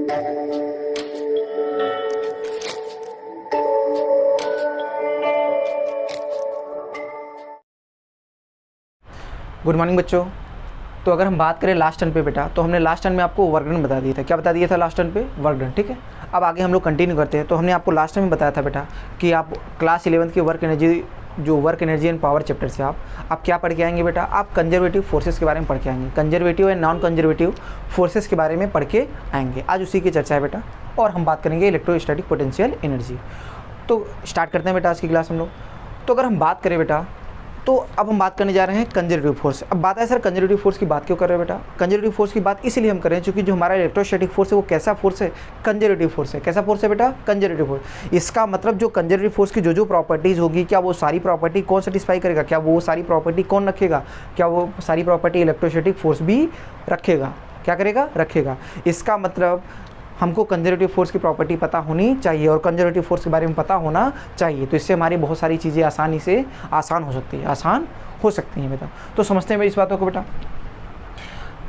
Good morning बच्चों। तो अगर हम बात करें लास्ट टर्न पे बेटा, तो हमने लास्ट टर्न में आपको वर्क डन बता दिया था। क्या बता दिया था लास्ट टर्न पे? Work done. ठीक है, अब आगे हम लोग कंटिन्यू करते हैं। तो हमने आपको लास्ट टाइम में बताया था बेटा कि आप क्लास 11th की work energy and power chapter से आप क्या पढ़ के आएंगे बेटा? आप कंजर्वेटिव फोर्सेस के बारे में पढ़ के आएंगे। Conservative and non conservative forces के बारे में पढ़ के आएंगे। आज उसी की चर्चा है बेटा, और हम बात करेंगे इलेक्ट्रोस्टैटिक पोटेंशियल एनर्जी। तो स्टार्ट करते हैं बेटा आज की क्लास हम लोग। तो अगर हम बात करें बेटा, तो अब हम बात करने जा रहे हैं कंजर्वेटिव फोर्स। अब बात है सर कंजर्वेटिव फोर्स की बात क्यों कर रहे हैं बेटा? कंजर्वेटिव फोर्स की बात इसलिए हम कर रहे हैं क्योंकि जो हमारा इलेक्ट्रोस्टैटिक फोर्स है वो कैसा फोर्स है? कंजर्वेटिव फोर्स है। कैसा फोर्स है बेटा? Conservative force. इसका मतलब जो कंजर्वेटिव फोर्स की जो प्रॉपर्टीज़ होगी, क्या वो सारी प्रॉपर्टी कौन सेटिस्फाई करेगा? क्या वो सारी प्रॉपर्टी कौन रखेगा? क्या वो सारी प्रॉपर्टी इलेक्ट्रोस्टैटिक फोर्स भी रखेगा? क्या करेगा? रखेगा। इसका मतलब हमको कंजर्वेटिव फोर्स की प्रॉपर्टी पता होनी चाहिए और कंजर्वेटिव फोर्स के बारे में पता होना चाहिए। तो इससे हमारी बहुत सारी चीज़ें आसान हो सकती हैं बेटा। तो समझते हैं इस बातों को बेटा,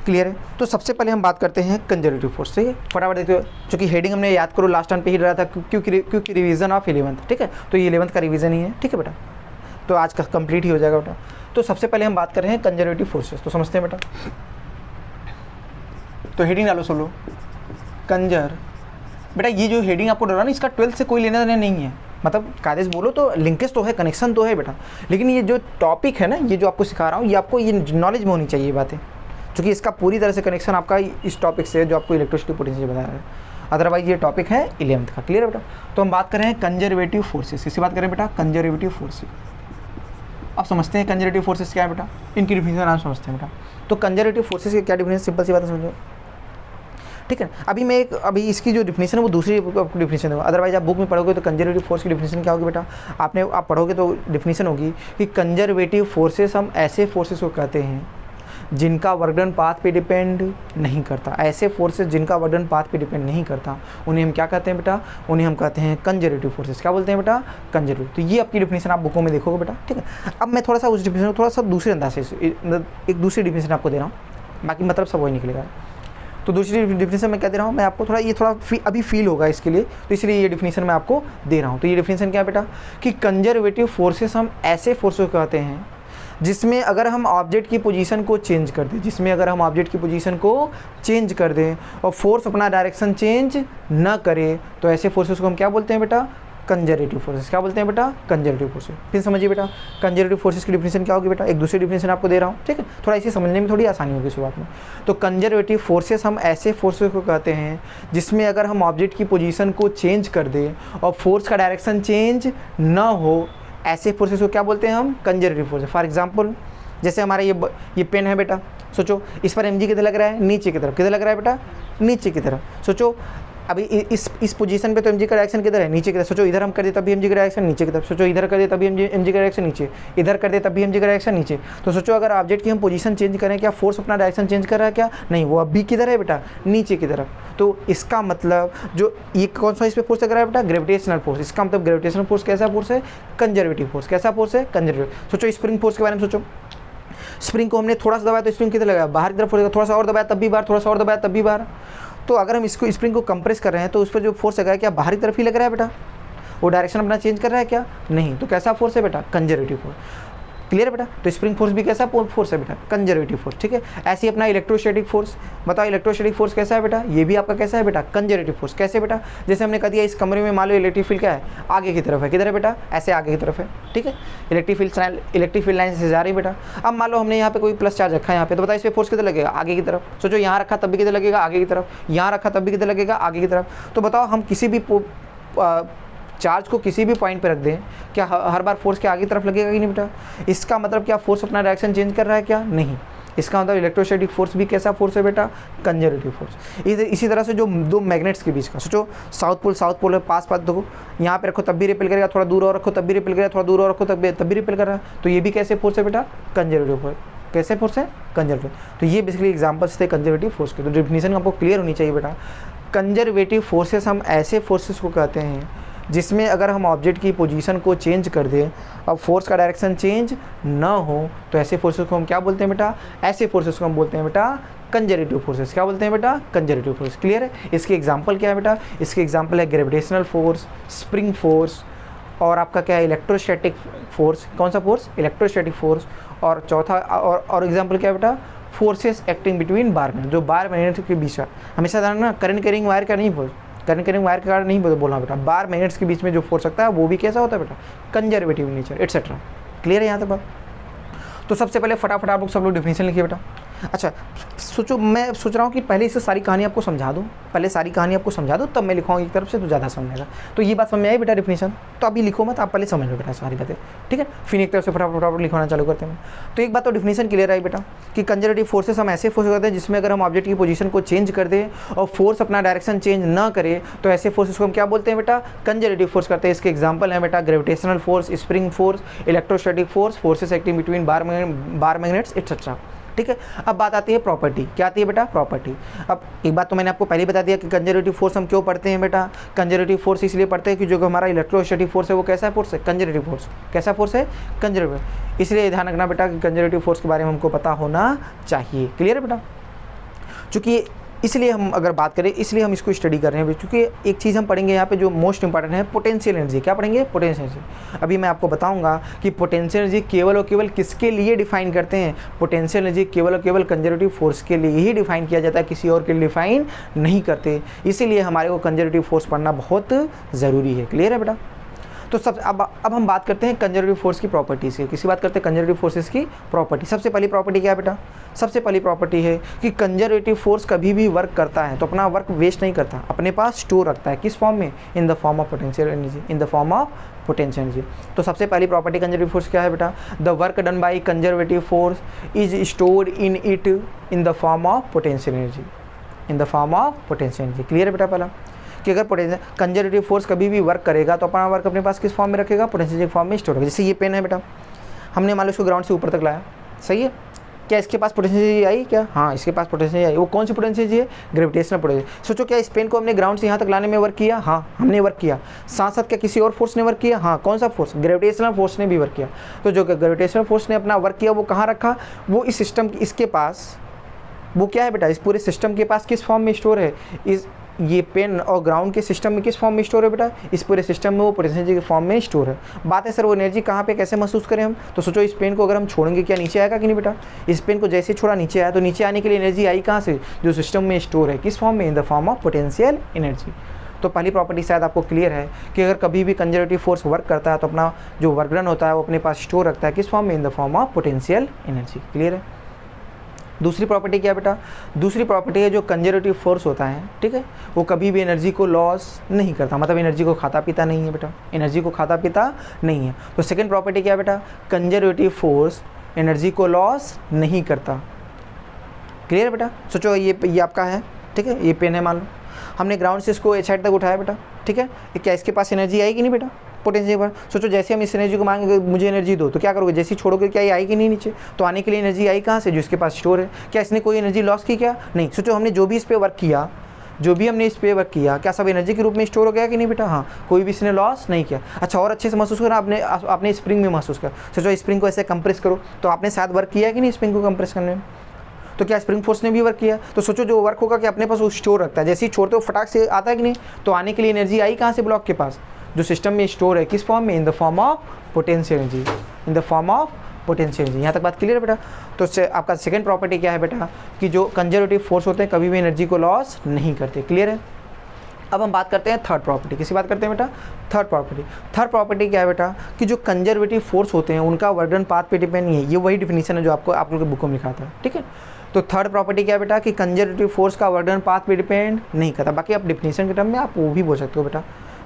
क्लियर है? तो सबसे पहले हम बात करते हैं कंजर्वेटिव फोर्स से। फटाफट देखते हो, चूँकि हेडिंग हमने याद करो लास्ट टाइम पे ही रहा था, क्योंकि रिवीजन ऑफ 11th। ठीक है, तो ये 11th का रिवीजन ही है। ठीक है बेटा, तो आज का कंप्लीट ही हो जाएगा बेटा। तो सबसे पहले हम बात कर रहे हैं कंजर्वेटिव फोर्सेस। तो समझते हैं बेटा, तो हेडिंग डालो सब लोग, कंजर। बेटा ये जो हेडिंग आपको डरा ना, इसका 12th से कोई लेना देना नहीं है। मतलब कायदे से बोलो तो लिंकेज तो है, कनेक्शन तो है बेटा, लेकिन ये जो टॉपिक है ना, ये जो आपको सिखा रहा हूँ, ये आपको ये नॉलेज में होनी चाहिए ये बातें, क्योंकि इसका पूरी तरह से कनेक्शन आपका इस टॉपिक से है जो आपको इलेक्ट्रिसिटी पोटेंशियल बता रहा है। अदरवाइज ये टॉपिक है 11th का। क्लियर है बेटा? तो हम बात कर रहे हैं कंजर्वेटिव फोर्सेस। किसकी बात करें बेटा? Conservative forces. अब समझते हैं कंजर्वेटिव फोर्सेस क्या है बेटा, इनकी डिफिनेशन नाम समझते हैं बेटा। तो कंजर्वेटिव फोर्सेस की क्या डिफिनेशन, सिंपल सी बात है, समझो। ठीक है, अभी इसकी जो डिफिनेशन है वो दूसरी डिफिनेशन है। अदरवाइज आप बुक में पढ़ोगे तो कंजर्वेटिव फोर्स की डिफिनेशन क्या होगी बेटा? आप पढ़ोगे तो डिफिनेशन होगी कि कंजर्वेटिव फोर्सेस हम ऐसे फोर्सेस को कहते हैं जिनका वर्क डन पाथ पे डिपेंड नहीं करता। ऐसे फोर्सेस जिनका वर्क डन पाथ पे डिपेंड नहीं करता, उन्हें हम क्या कहते हैं बेटा? उन्हें हम कहते हैं कंजर्वेटिव फोर्सेस। क्या बोलते हैं बेटा? कंजर्वेटिव। तो ये आपकी डिफिनेशन आप बुकों में देखोगे बेटा। ठीक है, अब मैं थोड़ा सा उस डिफिनेशन को थोड़ा सा दूसरे अंदाज से एक दूसरी डिफिनेशन आपको दे रहा हूँ, बाकी मतलब सब वही निकलेगा। तो दूसरी डिफिनेशन मैं क्या दे रहा हूँ मैं आपको, थोड़ा अभी फील होगा इसके लिए, तो इसलिए ये डिफिनेशन मैं आपको दे रहा हूँ। तो ये डिफिनेशन क्या है बेटा? कि कंजर्वेटिव फोर्सेस हम ऐसे फोर्सेस को कहते हैं जिसमें अगर हम ऑब्जेक्ट की पोजीशन को चेंज कर दें, और फोर्स अपना डायरेक्शन चेंज न करे, तो ऐसे फोर्सेस को हम क्या बोलते हैं बेटा? Conservative forces. क्या बोलते हैं बेटा? Conservative forces. फिर समझिए बेटा, कंजर्वेटिव फोर्सेस की डिफिनेशन क्या होगी बेटा? एक दूसरी डिफिनेशन आपको दे रहा हूँ। ठीक है, थोड़ा इसे समझने में थोड़ी आसानी होगी शुरुआत में। तो कंजर्वेटिव फोर्सेस हम ऐसे फोर्सेस को कहते हैं जिसमें अगर हम ऑब्जेक्ट की पोजीशन को चेंज कर दें और फोर्स का डायरेक्शन चेंज न हो, ऐसे फोर्सेस को क्या बोलते हैं हम? Conservative forces. फॉर एग्जाम्पल, जैसे हमारा ये पेन है बेटा, सोचो इस पर mg किधर लग रहा है? नीचे की तरफ। किधर लग रहा है बेटा? नीचे की तरफ। सोचो अभी इस पोजीशन पे तो mg का डायरेक्शन किधर है? नीचे की तरफ। सोचो इधर हम कर दे तब भी mg का डायरेक्शन नीचे की तरफ। सोचो इधर कर दे तब भी mg का डायरेक्शन नीचे, इधर कर दे तब भी mg का डायरेक्शन नीचे। तो सोचो अगर ऑब्जेक्ट की हम पोजीशन चेंज करें, क्या फोर्स अपना डायरेक्शन चेंज कर रहा है? क्या नहीं, वो अब भी किधर है बेटा? नीचे की तरफ। तो इसका मतलब जो ये कौन सा इस पर फोर्स लग रहा है बेटा? Gravitational force. इसका मतलब ग्रेविटेशनल फोर्स कैसा फोर्स है? Conservative force. कैसा फोर्स है? कंजर्वेटिव। सोचो स्प्रिंग फोर्स के बारे में सोचो, स्प्रिंग को हमने थोड़ा सा दबाया तो स्प्रिंग किधर लगा? बाहर की तरफ। थोड़ा सा और दबाया तब भी बाहर, थोड़ा सा और दबाया तब भी बाहर। तो अगर हम इसको स्प्रिंग को कंप्रेस कर रहे हैं तो उस पर जो फोर्स लगा है क्या बाहरी तरफ ही लग रहा है बेटा? वो डायरेक्शन अपना चेंज कर रहा है क्या? नहीं। तो कैसा फोर्स है बेटा? Conservative force. क्लियर है बेटा? तो स्प्रिंग फोर्स भी कैसा फोर्स है बेटा? Conservative force. ठीक है, ऐसे ही अपना इलेक्ट्रोस्टैटिक फोर्स, बताओ इलेक्ट्रोस्टैटिक फोर्स कैसा है बेटा? ये भी आपका कैसा है बेटा? Conservative force. कैसे बेटा? जैसे हमने कह दिया इस कमरे में मान लो इलेक्ट्रिक फील्ड क्या है? आगे की तरफ है। किधर है बेटा? ऐसे आगे की तरफ है। ठीक है, इलेक्ट्रिक फील्ड लाइन से जा रही है बेटा। अब मान लो हमने यहाँ पे कोई प्लस चार्ज रखा है यहाँ पे, तो बताओ इस पर फोर्स किधर लगेगा? आगे की तरफ। सोचो यहाँ रखा तब भी किधर लगेगा? आगे की तरफ। यहाँ रखा तब भी किधर लगेगा? आगे की तरफ। तो बताओ हम किसी भी चार्ज को किसी भी पॉइंट पे रख दें, क्या हर बार फोर्स के आगे की तरफ लगेगा कि नहीं बेटा? इसका मतलब क्या फोर्स अपना डायरेक्शन चेंज कर रहा है क्या? नहीं। इसका मतलब इलेक्ट्रोस्टैटिक फोर्स भी कैसा फोर्स है बेटा? Conservative force. इसी तरह से जो दो मैग्नेट्स के बीच का, सोचो साउथ पोल है, पास देखो, यहाँ पे रखो तब भी रिपेल करेगा, थोड़ा दूर और रखो तब भी रिपेल करेगा, थोड़ा दूर और रखो तब भी रिपेल कर रहा है। तो ये भी कैसे फोर्स है बेटा? Conservative force. कैसे फोर्स है? कंजर्वेटिव। तो ये बेसिकली एग्जाम्पल्स थे कंजर्वेटिव फोर्स के। तो डिफिनेशन आपको क्लियर होनी चाहिए बेटा। कंजर्वेटिव फोर्सेस हम ऐसे फोर्सेस को कहते हैं जिसमें अगर हम ऑब्जेक्ट की पोजीशन को चेंज कर दें और फोर्स का डायरेक्शन चेंज न हो, तो ऐसे फोर्सेस को हम क्या बोलते हैं बेटा? ऐसे फोर्सेस को हम बोलते हैं बेटा कंजर्वेटिव फोर्सेस। क्या बोलते हैं बेटा? Conservative force. क्लियर है? इसके एग्जांपल क्या है बेटा? इसके एग्जांपल है ग्रेविटेशनल फोर्स, स्प्रिंग फोर्स, और आपका क्या है? Electrostatic force. कौन सा फोर्स? Electrostatic force. और चौथा और एग्जांपल क्या है बेटा? Forces acting between bar magnet, जो बार मैग्नेट के बीच का, हमेशा ध्यान रखना करंट कैरिंग वायर का नहीं बोल, करंट कैरिंग वायर के कारण नहीं बोलना बेटा, बार मैग्नेट्स के बीच में जो फोर्स सकता है वो भी कैसा होता है बेटा? Conservative nature etcetera. क्लियर है यहाँ तक बात? तो सबसे पहले फटाफट आप लोग सब लोग डिफिनेशन लिखिए बेटा। अच्छा सोचो, मैं सोच रहा हूँ कि पहले इससे सारी कहानी आपको समझा दूँ, पहले सारी कहानी आपको समझा दूँ तब मैं लिखाऊँ एक तरफ से, तो ज़्यादा समझेगा। तो ये बात समझ में आई बेटा डिफिनेशन? तो अभी लिखो मत, आप पहले समझ लो बेटा सारी बातें, ठीक है? फिर एक तरफ से फटाफट लिखवाना चालू करते हैं। तो एक बात तो डिफिनेशन क्लियर आई बेटा कि कंजर्वेटिव फोर्सेस हम ऐसे फोर्स करते हैं जिसमें अगर हम ऑब्जेक्ट की पोजीशन को चेंज कर दें और फोर्स अपना डायरेक्शन चेंज ना करे, तो ऐसे फोर्सेस को हम क्या बोलते हैं बेटा? कंजर्वेटिव फोर्स करते हैं। इसके एग्जाम्पल है बेटा gravitational force, spring force, electrostatic force, forces acting between बार मैग्नेट्स एटसेट्रा। ठीक है? अब बात आती है प्रॉपर्टी। क्या आती है बेटा? प्रॉपर्टी। अब एक बात तो मैंने आपको पहले बता दिया कि कंजर्वेटिव फोर्स हम क्यों पढ़ते हैं बेटा? कंजर्वेटिव फोर्स इसलिए पढ़ते हैं कि जो हमारा इलेक्ट्रोस्टैटिक फोर्स है वो कैसा फोर्स है? Conservative force. कैसा फोर्स है? कंजर्वेटिव। इसलिए ध्यान रखना बेटा कि कंजर्वेटिव फोर्स के बारे में हमको पता होना चाहिए। क्लियर है बेटा? चूँकि इसलिए हम अगर बात करें, इसलिए हम इसको स्टडी कर रहे हैं क्योंकि एक चीज़ हम पढ़ेंगे यहाँ पे जो मोस्ट इंपॉर्टेंट है, पोटेंशियल एनर्जी। क्या पढ़ेंगे? Potential energy. अभी मैं आपको बताऊंगा कि पोटेंशियल एनर्जी केवल और केवल किसके लिए डिफाइन करते हैं? पोटेंशियल एनर्जी केवल और केवल कंजर्वेटिव फोर्स के लिए ही डिफाइन किया जाता है, किसी और के लिए डिफाइन नहीं करते। इसीलिए हमारे को कंजर्वेटिव फोर्स पढ़ना बहुत ज़रूरी है। क्लियर है बेटा? तो सब अब हम बात करते हैं कंजर्वेटिव फोर्स की प्रॉपर्टीज़ की। किसी बात करते हैं कंजर्वेटिव फोर्सेस की प्रॉपर्टी। सबसे पहली प्रॉपर्टी क्या है बेटा? सबसे पहली प्रॉपर्टी है कि कंजर्वेटिव फोर्स कभी भी वर्क करता है तो अपना वर्क वेस्ट नहीं करता, अपने पास स्टोर रखता है। किस फॉर्म में? In the form of potential energy. In the form of potential energy. तो सबसे पहली प्रॉपर्टी कंजर्वेटिव फोर्स क्या है बेटा? The work done by conservative force is stored in it in the form of potential energy. In the form of potential energy. Clear है बेटा? पहला कि अगर पोटेंशियल कंजर्वेटिव फोर्स कभी भी वर्क करेगा तो अपना वर्क अपने पास किस फॉर्म में रखेगा? पोटेंशियल फॉर्म में स्टोर रखेगा। जैसे ये पेन है बेटा, हमने मान लो इसको ग्राउंड से ऊपर तक लाया, सही है? क्या इसके पास पोटेंशियल आई? क्या? हाँ, इसके पास पोटेंशियल आई। वो कौन सी पोटेंशियल है? Gravitational potential. सोचो क्या इस पेन को हमने ग्राउंड से यहाँ तक लाने में वर्क किया? हाँ, हमने वर्क किया। साथ साथ क्या किसी और फोर्स ने वर्क किया? हाँ, कौन सा फोर्स? ग्रेविटेशनल फोर्स ने भी वर्क किया। तो जो ग्रेविटेशनल फोर्स ने अपना वर्क किया वो कहाँ रखा? वो इस सिस्टम इसके पास, वो क्या है बेटा? इस पूरे सिस्टम के पास किस फॉर्म में स्टोर है? इस ये पेन और ग्राउंड के सिस्टम में किस फॉर्म में स्टोर है बेटा? इस पूरे सिस्टम में वो पोटेंशियल एनर्जी के फॉर्म में स्टोर है। बात है सर वो एनर्जी कहाँ पे कैसे महसूस करें हम? तो सोचो इस पेन को अगर हम छोड़ेंगे क्या नीचे आएगा कि नहीं बेटा? इस पेन को जैसे छोड़ा नीचे आया, तो नीचे आने के लिए एनर्जी आई कहाँ से? जो सिस्टम में स्टोर है। किस फॉर्म में? In the form of potential energy. तो पहली प्रॉपर्टी शायद आपको क्लियर है कि अगर कभी भी कंजर्वेटिव फोर्स वर्क करता है तो अपना जो वर्क डन होता है वो अपने पास स्टोर रखता है। किस फॉर्म में? In the form of potential energy. Clear है? दूसरी प्रॉपर्टी क्या बेटा? दूसरी प्रॉपर्टी है जो कंजर्वेटिव फोर्स होता है, ठीक है, वो कभी भी एनर्जी को लॉस नहीं करता, मतलब एनर्जी को खाता पीता नहीं है बेटा, एनर्जी को खाता पीता नहीं है। तो सेकंड प्रॉपर्टी क्या है बेटा? कंजर्वेटिव फोर्स एनर्जी को लॉस नहीं करता। क्लियर बेटा? सोचो ये आपका है, ठीक है, ये पेन है, मान लो हमने ग्राउंड से इसको एच तक उठाया बेटा, ठीक है, क्या इसके पास एनर्जी आएगी नहीं बेटा? पोटेंशियल पर सोचो जैसे हम इस एनर्जी को मांगेंगे मुझे एनर्जी दो, तो क्या करोगे? जैसे ही छोड़ोगे क्या ये आएगी नहीं नीचे? तो आने के लिए एनर्जी आई कहाँ से? जो इसके पास स्टोर है। क्या इसने कोई एनर्जी लॉस की? क्या नहीं। सोचो हमने जो भी इस पर वर्क किया, जो भी हमने इस पे वर्क किया, क्या सब एनर्जी के रूप में स्टोर हो गया कि नहीं बेटा? हाँ, कोई भी इसने लॉस नहीं किया। अच्छा, और अच्छे से महसूस करो, आपने स्प्रिंग में महसूस कर। सोचो स्प्रिंग को ऐसे कंप्रेस करो, तो आपने शायद वर्क किया कि नहीं स्प्रिंग को कंप्रेस करने में? तो क्या स्प्रिंग फोर्स ने भी वर्क किया? तो सोचो जो वर्क होगा कि अपने पास वो स्टोर रखता है, जैसे ही छोड़ते हो फटाक से आता है कि नहीं? तो आने के लिए एनर्जी आई कहाँ से? ब्लॉक के पास, जो सिस्टम में स्टोर है। किस फॉर्म में? In the form of potential energy. In the form of potential energy. यहाँ तक बात क्लियर है बेटा? तो आपका सेकंड प्रॉपर्टी क्या है बेटा? कि जो कंजर्वेटिव फोर्स होते हैं कभी भी एनर्जी को लॉस नहीं करते। क्लियर है? अब हम बात करते हैं थर्ड प्रॉपर्टी। किसी बात करते हैं बेटा? Third property. थर्ड प्रॉपर्टी क्या है बेटा? कि जो कंजर्वेटिव फोर्स होते हैं उनका वर्क डन पाथ पे डिपेंड नहीं है। ये वही डिफिनीशन है जो आप लोगों के बुक में लिखा था, ठीक है। तो थर्ड प्रॉपर्टी क्या है बेटा? कि कंजर्वेटिव फोर्स का वर्क डन पाथ पे डिपेंड नहीं करता। बाकी आप डिफिनीशन के टर्म में आप वो भी बोल सकते हो बेटा।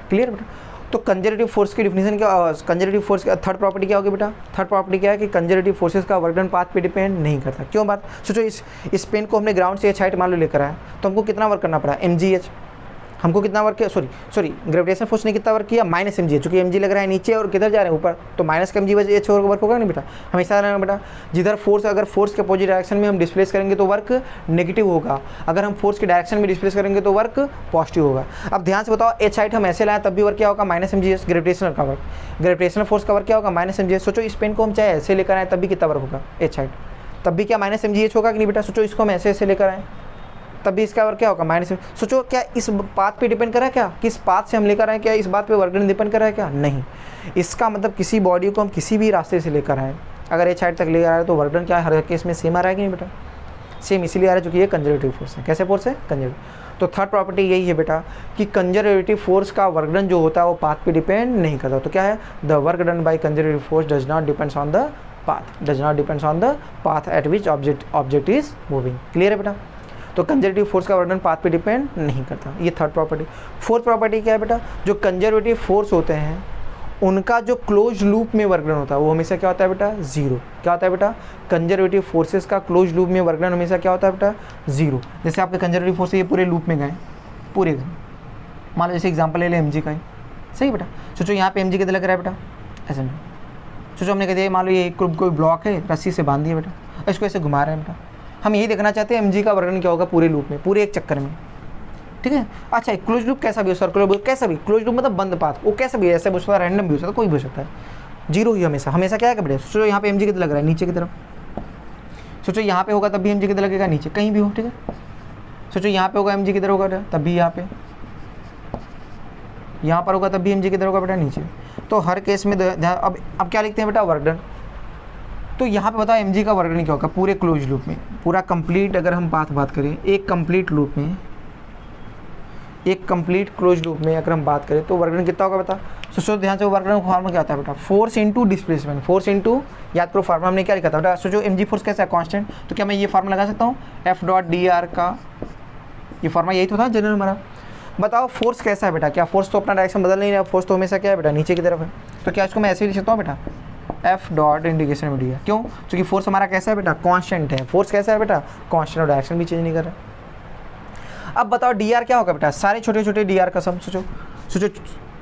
क्लियर बेटा? तो कंजर्वेटिव फोर्स की डिफिनीशन क्या, कंजर्वेटिव फोर्स का थर्ड प्रॉपर्टी क्या होगी बेटा? थर्ड प्रॉपर्टी क्या है? कि कंजर्वेटिव फोर्सेस का वर्क डन पाथ पे डिपेंड नहीं करता। क्यों बात? सोचो इस पेन को हमने ग्राउंड से एच हाइट मान लो लेकर आया, तो हमको कितना वर्क करना पड़ा? mgh। हमको कितना वर्क किया? सॉरी ग्रेविटेशन फोर्स ने कितना वर्क किया? Minus mg। चूंकि mg लग रहा है नीचे और किधर जा रहे हैं? ऊपर, तो माइनस का mg/h वर्क होगा नहीं बेटा? हमेशा रहना बेटा, जिधर फोर्स, अगर फोर्स के अपोजिट डायरेक्शन में हम डिस्प्लेस करेंगे तो वर्क नेगेटिव होगा, अगर हम फोर्स के डायरेक्शन में डिस्प्लेस करेंगे तो वर्क पॉजिटिव होगा। अब ध्यान से बताओ, एच हाइट हम ऐसे लाए तब भी वर्क क्या होगा? Minus mg। ग्रेविटेशनल का वर्क, ग्रेविटेशनल फोर्स का वर्क क्या होगा? Minus mg। सोचो इस पेन को हम चाहे ऐसे लेकर आए तब भी कितना वर्क होगा? H height. तब भी क्या माइनस एम जी एच होगा कि नहीं बेटा? सोचो इसको हम ऐसे ऐसे लेकर आए तब भी इसका और क्या होगा माइनस। सोचो क्या इस पाथ पे डिपेंड कर रहा है क्या? किस पाथ से हम लेकर आए, क्या इस बात पे वर्क डन डिपेंड कर रहा है क्या? नहीं। इसका मतलब किसी बॉडी को हम किसी भी रास्ते से लेकर आए, अगर एच हाइट तक ले आ रहा है तो वर्क डन क्या है हर केस में सेम आ रहा है कि नहीं बेटा? सेम इसीलिए आ रहा है क्योंकि ये कंजर्वेटिव फोर्स है। कैसे फोर्स है? कंजर्वेटिव। तो थर्ड प्रॉपर्टी यही है बेटा कि कंजर्वेटिव फोर्स का वर्क डन जो होता है वो पाथ पे डिपेंड नहीं करता। तो क्या है? The work done by conservative force does not depends on the path, does not depends on the path eight which object is moving. Clear है बेटा? तो कंजर्वेटिव फोर्स का वर्क डन पाथ पे डिपेंड नहीं करता। ये थर्ड प्रॉपर्टी। फोर्थ प्रॉपर्टी क्या है बेटा? जो कंजर्वेटिव फोर्स होते हैं उनका जो क्लोज लूप में वर्क डन होता है वो हमेशा क्या होता है बेटा? जीरो। क्या होता है बेटा? कंजर्वेटिव फोर्सेस का क्लोज लूप में वर्क डन हमेशा क्या होता है बेटा? जीरो। जैसे आपके कंजर्वेटिव फोर्स ये पूरे लूप में गए, पूरे मान लो जैसे एग्जांपल ले ले एम जी का ही, सही बेटा? सोचो यहाँ पे एम जी कितना लग रहा है बेटा? ऐसे में सोचो हमने कह दिया मान लो ये कोई ब्लॉक है, रस्सी से बांध दिया बेटा, इसको ऐसे घुमा रहे हैं बेटा। हम यही देखना चाहते हैं एम जी का वर्क डन क्या होगा पूरे लूप में, पूरे एक चक्कर में, ठीक है? अच्छा क्लोज लूप कैसा भी हो, सर्कुलर कैसा भी, क्लोज लूप मतलब बंद पाथ, वो कैसा भी ऐसे भी हो सकता है, रैंडम भी हो सकता है, कोई भी हो सकता है, जीरो ही हमेशा। हमेशा क्या है बेटा? सोचो यहाँ पे एम जी कितना लग रहा है नीचे की तरफ, सोचो यहाँ पे होगा तब भी एम जी कितना लगेगा नीचे, कहीं भी हो, ठीक है? सोचो यहाँ पे होगा एम जी किधर होगा तब भी यहाँ पे, यहाँ पर होगा तब भी एम जी किधर होगा बेटा? नीचे। तो हर केस में अब क्या लिखते हैं बेटा? Work done. तो यहाँ पे बताओ एम जी का वर्क डन क्या होगा पूरे क्लोज लूप में, पूरा कंप्लीट अगर हम बात करें एक कंप्लीट लूप में, एक कंप्लीट क्लोज लूप में अगर हम बात करें तो वर्क डन कितना होगा बता? सोचो ध्यान से, वर्क डन का फार्मूला क्या आता है बेटा? Force into displacement, force into, याद करो फार्मूला हमने क्या लिखा था बेटा? सोचो एम जी फोर्स कैसा है? कांस्टेंट। तो क्या मैं ये फार्मूला लगा सकता हूँ एफ डॉट डी आर का? ये फार्मूला यही तो था जनरल हमारा। बताओ फोर्स कैसा है बेटा? क्या फोर्स तो अपना डायरेक्शन बदल नहीं रहा, फोर्स तो हमेशा क्या है बेटा? नीचे की तरफ है। तो क्या इसको मैं ऐसे लिख सकता हूँ बेटा? एफ डॉट इंडिकेशन में डी है। क्यों? क्योंकि फोर्स हमारा कैसा है बेटा? कांस्टेंट है। फोर्स कैसा है बेटा? कांस्टेंट, और डायरेक्शन भी चेंज नहीं कर रहा। अब बताओ डी आर क्या होगा बेटा? सारे छोटे छोटे डी आर का सम। सोचो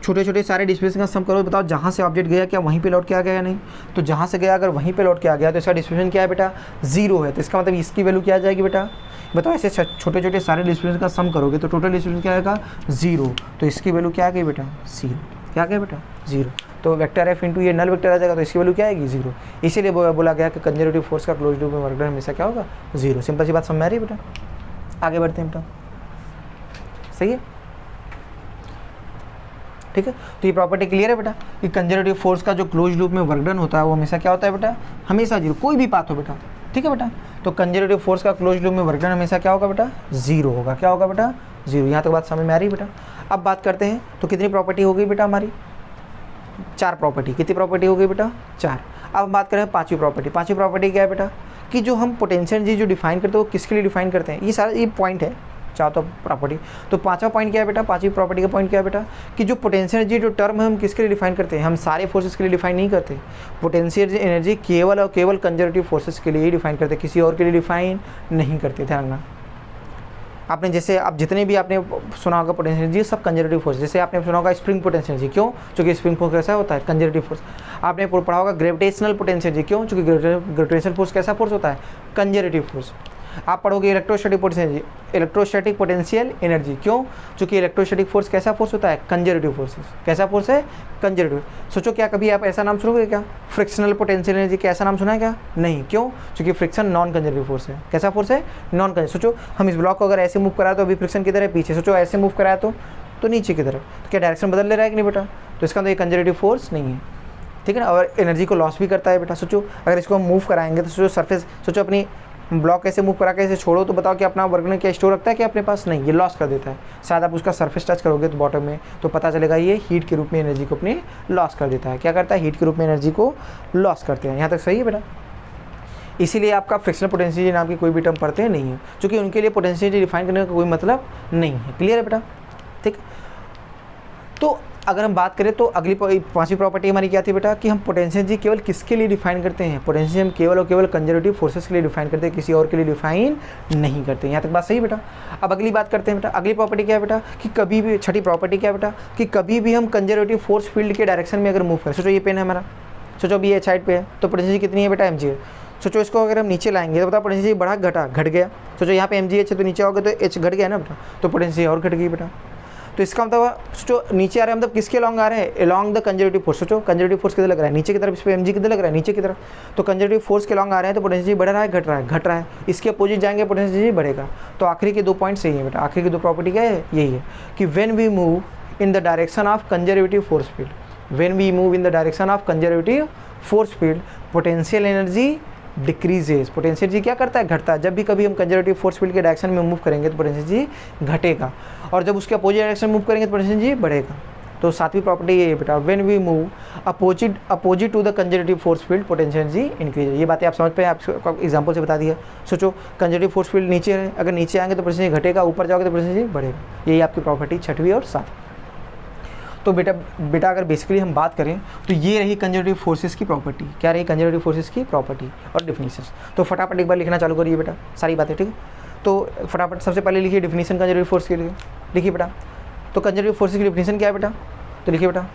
छोटे छोटे सारे डिस्प्लेसमेंट का सम करो, बताओ जहाँ से ऑब्जेक्ट गया क्या वहीं पे लौट के आ गया या नहीं? तो जहाँ से गया अगर वहीं पे लौट के आ गया तो इसका डिस्प्लेसमेंट क्या है बेटा? जीरो है। तो इसका मतलब इसकी वैल्यू क्या आ जाएगी बेटा? बताओ ऐसे छोटे छोटे सारे डिस्प्लेसमेंट का सम करोगे तो टोटल डिस्प्लेसमेंट क्या आएगा? जीरो। तो इसकी वैल्यू क्या आ गई बेटा? जीरो। क्या आ गया बेटा? जीरो। तो वेक्टर एफ इंटू ये नल वेक्टर आ जाएगा तो इसकी वैल्यू क्या आएगी? जीरो। इसीलिए बोला गया कि कंजर्वेटिव फोर्स का क्लोज लूप में वर्क डन हमेशा क्या होगा? जीरो। सिंपल सी बात समझ में आ रही है बेटा? आगे बढ़ते हैं बेटा, सही है, ठीक है? तो ये प्रॉपर्टी क्लियर है बेटा कि कंजर्वेटिव फोर्स का जो क्लोज लूप में वर्क डन होता है वो हमेशा क्या होता है बेटा? हमेशा जीरो, कोई भी पाथ हो बेटा, ठीक है बेटा? तो कंजर्वेटिव फोर्स का क्लोज लूप में वर्क डन हमेशा क्या होगा बेटा? जीरो होगा। क्या होगा बेटा? जीरो। यहाँ तक बात समझ में आ रही है बेटा? अब बात करते हैं तो कितनी प्रॉपर्टी हो गई बेटा हमारी? चार प्रॉपर्टी। कितनी प्रॉपर्टी हो गई बेटा? चार। अब बात करें पांचवी प्रॉपर्टी। पांचवी प्रॉपर्टी क्या है बेटा? कि जो हम पोटेंशियल एनर्जी जो डिफाइन करते हैं वो किसके लिए डिफाइन करते हैं? ये सारा ये पॉइंट है चाहता प्रॉपर्टी। तो पांचवा पॉइंट क्या है बेटा? पांचवी प्रॉपर्टी का पॉइंट क्या है बेटा? कि जो पोटेंशियल एनर्जी जो टर्म है हम किसके लिए डिफाइन करते हैं? हम सारे फोर्सेस के लिए डिफाइन नहीं करते। पोटेंशियल एनर्जी केवल और केवल कंजर्वेटिव फोर्सेस के लिए ही डिफाइन करते, किसी और के लिए डिफाइन नहीं करते। ध्यान रखना। आपने जैसे आप जितने भी आपने सुना होगा पोटेंशियल एनर्जी सब कंजर्वेटिव फोर्स, जैसे आपने सुना होगा स्प्रिंग पोटेंशियल एनर्जी, क्यों? क्योंकि स्प्रिंग फोर्स कैसा होता है? Conservative force. आपने पढ़ा होगा ग्रेविटेशनल पोटेंशियल एनर्जी, क्यों? क्योंकि ग्रेविटेशनल फोर्स कैसा फोर्स होता है? Conservative force. आप पढ़ोगे इलेक्ट्रोस्टैटिक पोटेंशियल एनर्जी, क्यों? क्योंकि इलेक्ट्रोस्टैटिक फोर्स कैसा फोर्स होता है? Conservative force. कैसा फोर्स है? कंजर्वेटिव। सोचो क्या कभी आप ऐसा नाम सुनोगे क्या? फ्रिक्शनल पोटेंशियल एनर्जी, क्या ऐसा नाम सुना है क्या? नहीं। क्यों? क्योंकि फ्रिक्शन नॉन कंजर्वेटिव फोर्स है। कैसा फोर्स है? Non conservative. सोचो हम इस ब्लॉक को अगर ऐसे मूव कराए तो अभी फ्रिक्शन किधर है? पीछे। सोचो ऐसे मूव कराया तो नीचे की तरफ। तो क्या डायरेक्शन बदल ले रहा है कि नहीं बेटा? तो इसका तो ये कंजर्वेटिव फोर्स नहीं है, ठीक है ना? और एनर्जी को लॉस भी करता है बेटा। सोचो अगर इसको हम मूव कराएंगे तो सोचो सरफेस, सोचो अपनी ब्लॉक कैसे मूव करा के ऐसे छोड़ो तो बताओ कि अपना वर्क डन क्या स्टोर रखता है कि अपने पास? नहीं, ये लॉस कर देता है। शायद आप उसका सरफेस टच करोगे तो बॉटम में तो पता चलेगा ये हीट के रूप में एनर्जी को अपने लॉस कर देता है। क्या करता है? हीट के रूप में एनर्जी को लॉस करते हैं। यहाँ तक सही है बेटा? इसीलिए आपका फ्रिक्शनल पोटेंशियल नाम की कोई भी टर्म पढ़ते नहीं है, क्योंकि उनके लिए पोटेंशियल डिफाइन करने का कोई मतलब नहीं है। क्लियर है बेटा? ठीक। तो अगर हम बात करें तो अगली पांचवी प्रॉपर्टी हमारी क्या थी बेटा? कि हम पोटेंशियल एनर्जी केवल किसके लिए डिफाइन करते हैं? पोटेंशियल हम केवल और केवल कंजर्वेटिव फोर्सेस के लिए डिफाइन करते हैं, किसी और के लिए डिफाइन नहीं करते। यहाँ तक बात सही बेटा? अब अगली बात करते हैं बेटा। अगली प्रॉपर्टी क्या है बेटा? कि कभी भी, छठी प्रॉपर्टी क्या है बेटा? कि कभी भी हम कंजर्वेटिव फोर्स फील्ड के डायरेक्शन में अगर मूव करें, सोचो ये पेन है हमारा, सोचो अभी ये साइड पे है तो पोटेंशियल कितनी है बेटा? एम जी है। सोचो इसको अगर हम नीचे लाएंगे तो बताओ पोटेंशियल बढ़ा घटा? घट गया। सोचो यहाँ पे एम जी एच है तो नीचे आओगे तो एच घट गया ना बेटा, तो पोटेंशियल और घट गई बेटा। तो इसका मतलब सोचो नीचे आ रहे हैं, मतलब किसके अलॉन्ग आ रहे हैं, अलॉन्ग द कंजर्वेटिव फोर्स। सोचो कंजर्वेटिव फोर्स किधर लग रहा है, नीचे की तरफ, इस पे mg किधर लग रहा है, नीचे की तरफ। तो कंजर्वेटिव फोर्स के अलॉन्ग आ रहे हैं तो पोटेंशियल बढ़ रहा है, घट रहा है, घट रहा है। इसके अपोजिट जाएंगे पोटेंशियल बढ़ेगा। तो आखिरी के 2 पॉइंट सही है बेटा, आखिरी की 2 प्रॉपर्टी क्या है, यही है कि when we move in the direction of conservative force field, when we move in the direction of conservative force field, potential energy decreases. Potential energy क्या करता है, घटता है। जब भी कभी हम कंजर्वेटिव फोर्स फील्ड के डायरेक्शन में मूव करेंगे तो पोटेंशियल एनर्जी घटेगा, और जब उसके अपोजिट डायरेक्शन में मूव करेंगे तो पोटेंशियल एनर्जी बढ़ेगा। तो सातवीं प्रॉपर्टी ये है बेटा, when we move opposite to the conservative force field potential energy increase. ये बातें आप समझ पाए, आपको एग्जांपल से बता दिया। सोचो कंजर्वेटिव फोर्स फील्ड नीचे है, अगर नीचे आएंगे तो पोटेंशियल एनर्जी घटेगा, ऊपर जाओगे तो पोटेंशियल एनर्जी बढ़ेगा। यही आपकी प्रॉपर्टी छठवीं और सातवीं। तो बेटा अगर बेसिकली हम बात करें तो ये रही कंजर्वेटिव फोर्सेस की प्रॉपर्टी। क्या रही, कंजर्वेटिव फोर्सेस की प्रॉपर्टी और डिफिनीशन। तो फटाफट एक बार लिखना चालू करिए बेटा सारी बातें, ठीक है। तो फटाफट सबसे पहले लिखिए डिफिनीशन कंजर्वेटिव फोर्स के लिए, लिखिए बेटा। तो कंजर्वेटिव फोर्सेस की डिफिनीशन क्या है बेटा, तो लिखिए बेटा,